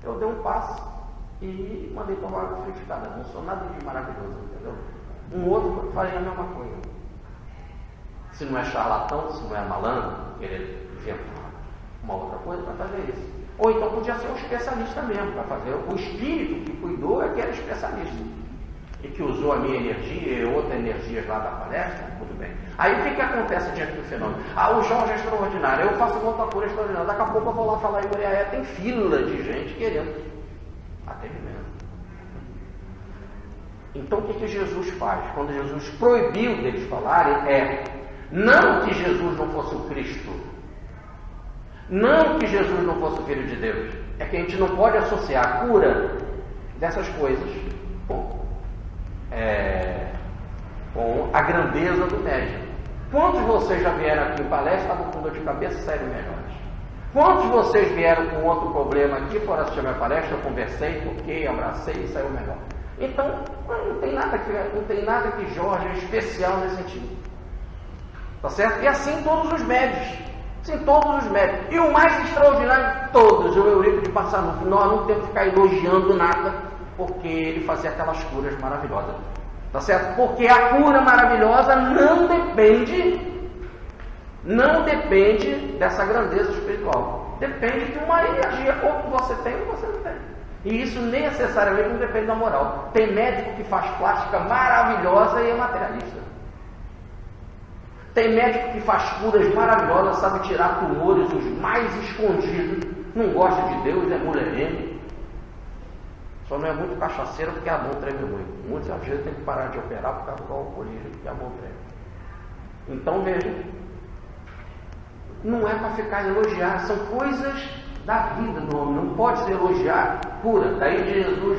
Speaker 1: Eu dei um passo e mandei tomar água fluidificada. Não sou nada de maravilhoso, entendeu? Um outro faria a mesma coisa. Se não é charlatão, se não é malandro, querer inventar uma outra coisa, vai fazer isso. Ou então podia ser um especialista mesmo, para fazer. O espírito que cuidou é que era especialista. E que usou a minha energia e outras energias lá da palestra, tudo bem. Aí o que acontece diante do fenômeno? O Jorge é extraordinário, eu faço uma outra cura extraordinária. Daqui a pouco eu vou lá falar em Moriaé, tem fila de gente querendo atendimento. Então o que Jesus faz? Quando Jesus proibiu deles falarem, não que Jesus não fosse o Cristo, não que Jesus não fosse o Filho de Deus, é que a gente não pode associar a cura dessas coisas com a grandeza do médium. Quantos de vocês já vieram aqui em palestra, estavam com dor de cabeça e saíram melhores? Quantos de vocês vieram com outro problema aqui, foram assistir a minha palestra, eu conversei, toquei, abracei e saiu melhor? Então, não tem nada que Jorge é especial nesse sentido. Tá certo? E assim todos os médios. Sim, todos os médios. E o mais extraordinário de todos, o Eurípides de Barçanufo. Nós não temos que ficar elogiando nada, porque ele fazia aquelas curas maravilhosas. Tá certo? Porque a cura maravilhosa não depende dessa grandeza espiritual. Depende de uma energia, ou que você tem ou você não tem. E isso necessariamente não depende da moral. Tem médico que faz plástica maravilhosa e é materialista. Tem médico que faz curas maravilhosas, sabe tirar tumores os mais escondidos, não gosta de Deus, é mulherengo. Só não é muito cachaceiro porque a mão treme muito. Muitos às vezes tem que parar de operar por causa do alcoolismo, porque a mão treme. Então veja, não é para ficar elogiar, são coisas da vida do homem, não pode se elogiar cura. Daí Jesus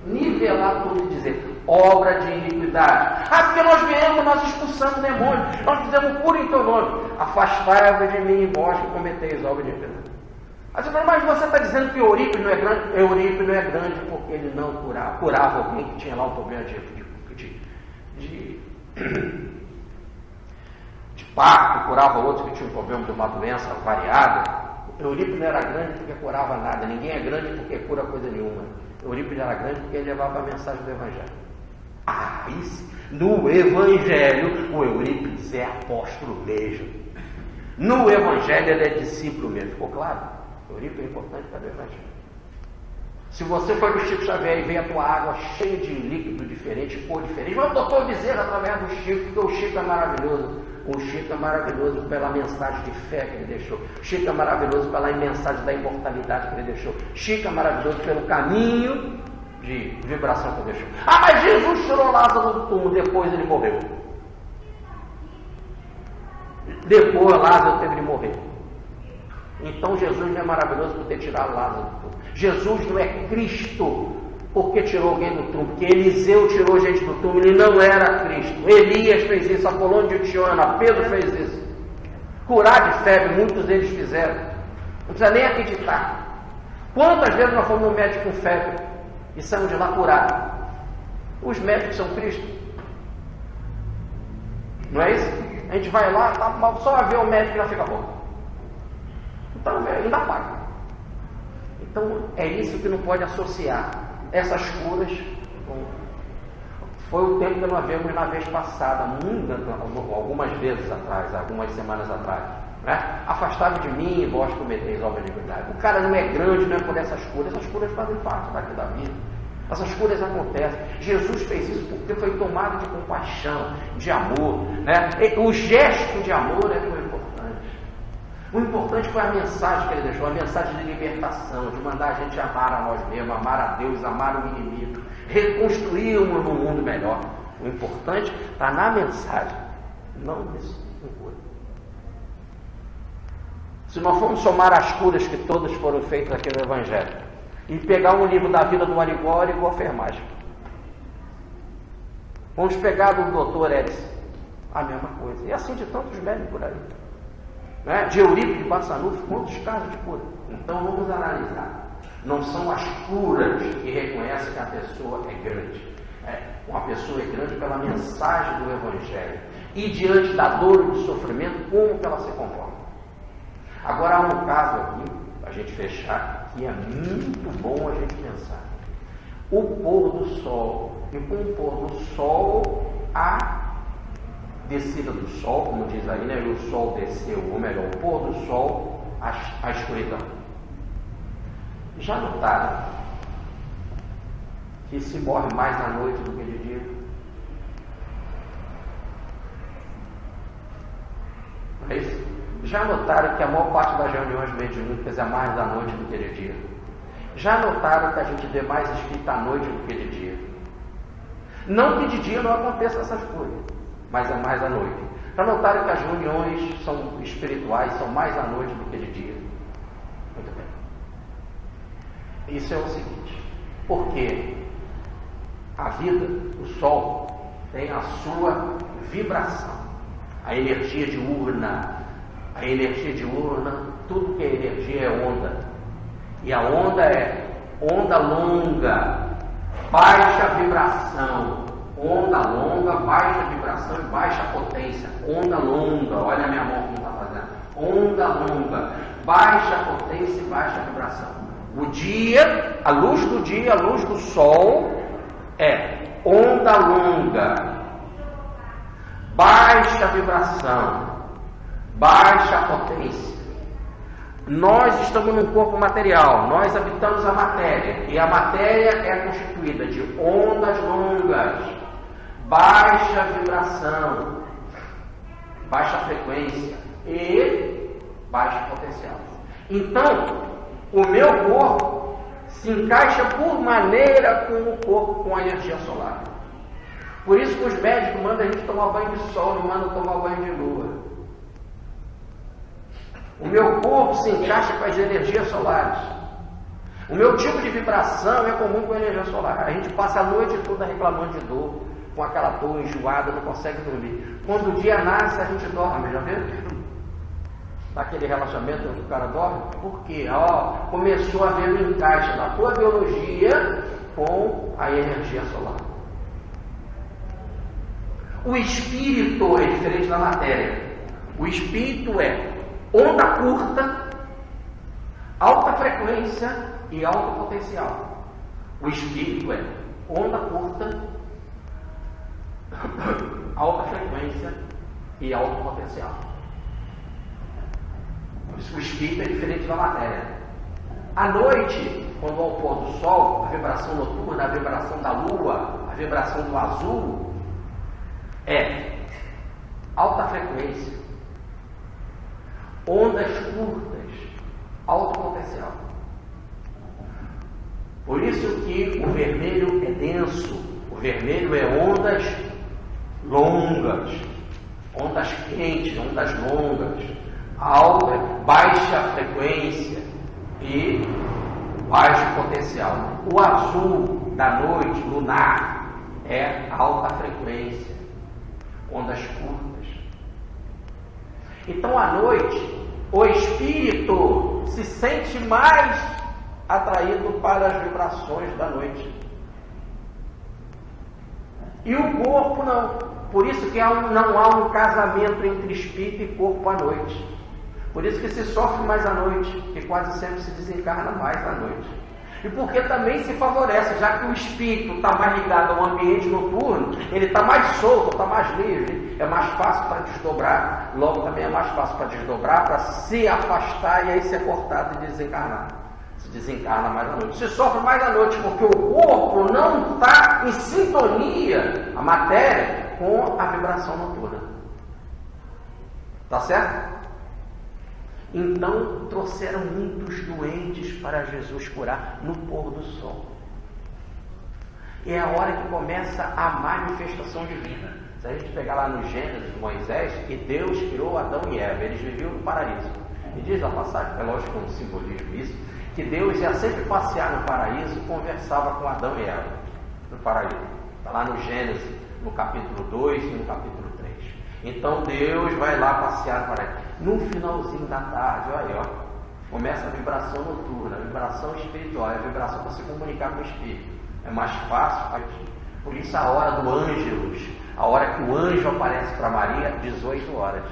Speaker 1: nivelar tudo e dizer obra de iniquidade. Porque nós expulsamos demônios, nós fizemos cura em teu nome. Afastai-vos de mim, vós que cometeis obra de iniquidade. Mas você está dizendo que Eurípides não é grande? Eurípides não é grande porque ele não curava alguém que tinha lá um problema de parto, curava outro que tinha um problema de uma doença variada. Eurípides não era grande porque curava nada. Ninguém é grande porque cura coisa nenhuma. Eurípides era grande porque ele levava a mensagem do Evangelho. Isso, no Evangelho, o Eurípides é apóstolo mesmo. No Evangelho, ele é discípulo mesmo. Ficou claro? Eurípides é importante para o Evangelho. Se você for no Chico Xavier e vê a tua água cheia de líquido diferente, cor diferente, mas o doutor Bezerra através do Chico, porque o Chico é maravilhoso. O Chico é maravilhoso pela mensagem de fé que ele deixou. O Chico é maravilhoso pela mensagem da imortalidade que ele deixou. O Chico é maravilhoso pelo caminho de vibração que ele deixou. Mas Jesus tirou Lázaro do túmulo, depois ele morreu. Depois Lázaro teve de morrer. Então Jesus não é maravilhoso por ter tirado Lázaro do túmulo. Jesus não é Cristo porque tirou alguém do túmulo, porque Eliseu tirou gente do túmulo, ele não era Cristo. Elias fez isso, Apolônio de Tiana, Pedro fez isso. Curar de febre, muitos deles fizeram. Não precisa nem acreditar. Quantas vezes nós fomos no médico com febre e saímos de lá curados? Os médicos são Cristo. Não é isso? A gente vai lá, só a ver o médico já fica bom. Então ainda paga. Então é isso que não pode associar. Essas curas, foi o tempo que nós vimos na vez passada, algumas vezes atrás, algumas semanas atrás, né? Afastai-vos de mim, vós cometeis obra de iniquidade. O cara não é grande, não é por essas curas fazem parte daqui da vida. Essas curas acontecem. Jesus fez isso porque foi tomado de compaixão, de amor, né? O gesto de amor é que foi importante. O importante foi a mensagem que ele deixou, a mensagem de libertação, de mandar a gente amar a nós mesmos, amar a Deus, amar o inimigo, reconstruir um mundo melhor. O importante está na mensagem, não nesse cura. Se nós formos somar as curas que todas foram feitas aqui no Evangelho e pegar um livro da vida do Arigó, Arigó fez mágica. Vamos pegar do doutor Edson, a mesma coisa. E assim de tantos médicos por aí. Né? De Eurípides de Barçanufo, quantos casos de cura? Então vamos analisar. Não são as curas que reconhecem que a pessoa é grande. Uma pessoa é grande pela mensagem do Evangelho. E diante da dor e do sofrimento, como que ela se comporta. Agora há um caso aqui, para a gente fechar, que é muito bom a gente pensar. O pôr do sol. E com o pôr do sol, a descida do sol, como diz aí, né? O sol desceu, ou melhor, o pôr do sol, a escuridão. Já notaram que se morre mais à noite do que de dia? Não é isso? Já notaram que a maior parte das reuniões mediúnicas é mais à noite do que de dia? Já notaram que a gente vê mais espírito à noite do que de dia? Não que de dia não aconteça essas coisas, mas é mais à noite. Já notaram que as reuniões são espirituais são mais à noite do que de dia? Muito bem. Isso é o seguinte, porque a vida, o Sol, tem a sua vibração, a energia diurna. A energia diurna, tudo que é energia é onda. E a onda é onda longa, baixa vibração. Onda longa, baixa vibração e baixa potência. Onda longa, olha a minha mão como está fazendo. Onda longa, baixa potência e baixa vibração. O dia, a luz do dia, a luz do sol é onda longa, baixa vibração, baixa potência. Nós estamos num corpo material, nós habitamos a matéria, e a matéria é constituída de ondas longas, baixa vibração, baixa frequência e baixa potencial. Então, o meu corpo se encaixa por maneira com o corpo com a energia solar. Por isso que os médicos mandam a gente tomar banho de sol, não mandam tomar banho de lua. O meu corpo se encaixa com as energias solares. O meu tipo de vibração é comum com a energia solar. A gente passa a noite toda reclamando de dor, com aquela dor enjoada, não consegue dormir. Quando o dia nasce, a gente dorme, já viu? Daquele relaxamento onde o cara dorme. Por quê? Começou a haver um encaixe da tua biologia com a energia solar. O espírito é diferente da matéria. O espírito é onda curta, alta frequência e alto potencial. O espírito é onda curta, alta frequência e alto potencial. O espírito é diferente da matéria. À noite, quando ao pôr do sol, a vibração noturna, a vibração da lua, a vibração do azul é alta frequência, ondas curtas, alto potencial. Por isso que o vermelho é denso, o vermelho é ondas longas, ondas quentes, ondas longas, alta, baixa frequência e baixo potencial. O azul da noite, lunar, é alta frequência, ondas curtas. Então, à noite, o espírito se sente mais atraído para as vibrações da noite. E o corpo não. Por isso que não há um casamento entre espírito e corpo à noite. Por isso que se sofre mais à noite, que quase sempre se desencarna mais à noite. E porque também se favorece, já que o espírito está mais ligado ao ambiente noturno, ele está mais solto, está mais livre, é mais fácil para desdobrar, logo também é mais fácil para desdobrar, para se afastar e aí ser cortado e desencarnar. Se desencarna mais à noite. Se sofre mais à noite, porque o corpo não está em sintonia, a matéria, com a vibração noturna. Tá certo? Então trouxeram muitos doentes para Jesus curar no pôr do sol. É a hora que começa a manifestação divina. Se a gente pegar lá no Gênesis de Moisés, que Deus criou Adão e Eva, eles viviam no paraíso. E diz a passagem, é lógico que é um simbolismo isso, que Deus ia sempre passear no paraíso e conversava com Adão e Eva no paraíso. Está lá no Gênesis, no capítulo 2 e no capítulo 3. Então Deus vai lá passear no paraíso. No finalzinho da tarde, olha aí, ó, começa a vibração noturna, a vibração espiritual, a vibração para se comunicar com o espírito. É mais fácil aqui. Por isso a hora do ângelus, a hora que o anjo aparece para Maria, 18 horas,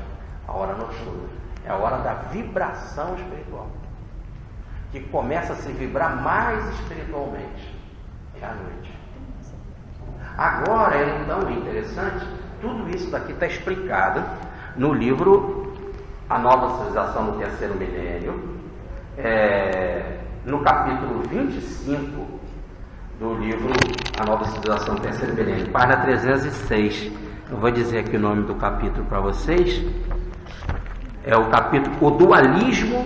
Speaker 1: a hora noturna. É a hora da vibração espiritual, que começa a se vibrar mais espiritualmente. É a noite. Agora, então, é interessante, tudo isso daqui está explicado no livro A Nova Civilização no Terceiro Milênio, no capítulo 25 do livro A Nova Civilização do Terceiro Milênio, página 306. Eu vou dizer aqui o nome do capítulo para vocês. É o capítulo O Dualismo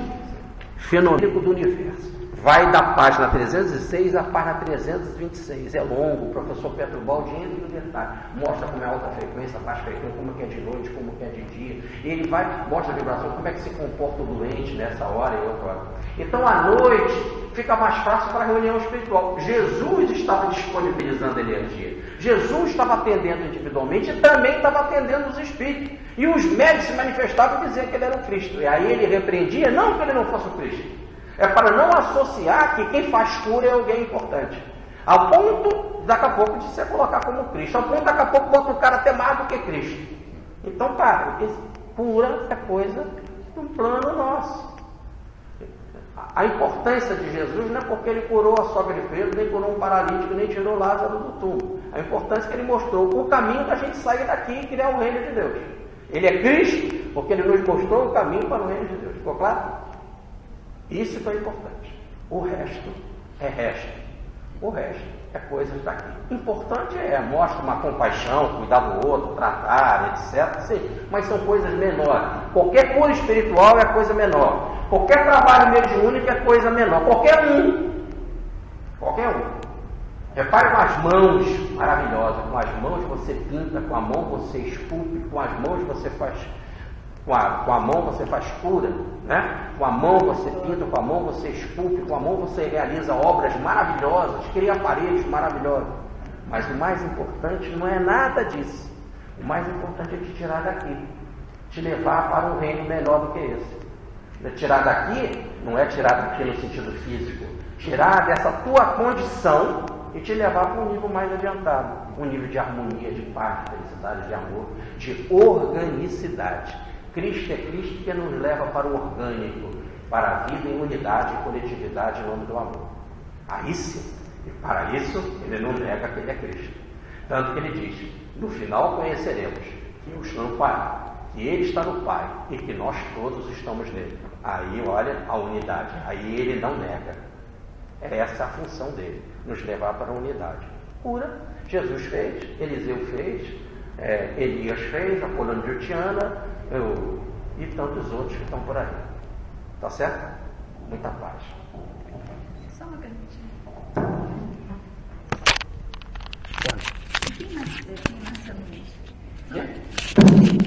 Speaker 1: Fenomênico do Universo. Vai da página 306 à página 326. É longo. O professor Pedro Baldi entra no detalhe. Mostra como é alta frequência, baixa frequência, como que é de noite, como que é de dia. Ele vai, mostra a vibração, como é que se comporta o doente nessa hora e outra hora. Então, à noite, fica mais fácil para a reunião espiritual. Jesus estava disponibilizando energia. Jesus estava atendendo individualmente e também estava atendendo os espíritos. E os médios se manifestavam e diziam que ele era o Cristo. E aí ele repreendia, não que ele não fosse o Cristo. É para não associar que quem faz cura é alguém importante. Ao ponto, daqui a pouco, de você colocar como Cristo. Ao ponto, daqui a pouco, bota o cara até mais do que Cristo. Então, cara, cura é coisa de um plano nosso. A importância de Jesus não é porque ele curou a sogra de Pedro, nem curou um paralítico, nem tirou Lázaro do túmulo. A importância é que ele mostrou o caminho da gente sair daqui e criar o reino de Deus. Ele é Cristo porque ele nos mostrou o caminho para o reino de Deus. Ficou claro? Isso que é importante. O resto é resto. O resto é coisas daqui. Importante mostra uma compaixão, cuidar do outro, tratar, etc. Sim, mas são coisas menores. Qualquer cura espiritual é coisa menor. Qualquer trabalho mediúnico é coisa menor. Qualquer um. Repare com as mãos maravilhosas. Com as mãos você pinta, com a mão você esculpe, com as mãos você faz... Com a mão você faz cura, né? Com a mão você pinta, com a mão você esculpe, com a mão você realiza obras maravilhosas, cria aparelhos maravilhosos. Mas o mais importante não é nada disso. O mais importante é te tirar daqui, te levar para um reino melhor do que esse. Tirar daqui não é tirar daqui no sentido físico, tirar dessa tua condição e te levar para um nível mais adiantado, um nível de harmonia, de paz, de felicidade, de amor, de organicidade. Cristo é Cristo que nos leva para o orgânico, para a vida em unidade e coletividade em nome do amor. Aí sim, e para isso ele não nega que ele é Cristo. Tanto que ele diz, no final conheceremos que o está no Pai, que ele está no Pai e que nós todos estamos nele. Aí olha a unidade, aí ele não nega. Essa é a função dele, nos levar para a unidade. Cura, Jesus fez, Eliseu fez, Elias fez, Apolônio de Otiana, e tantos outros que estão por aí. Tá certo? Muita paz.
Speaker 3: Só uma perguntinha. Quem nasceu no mês?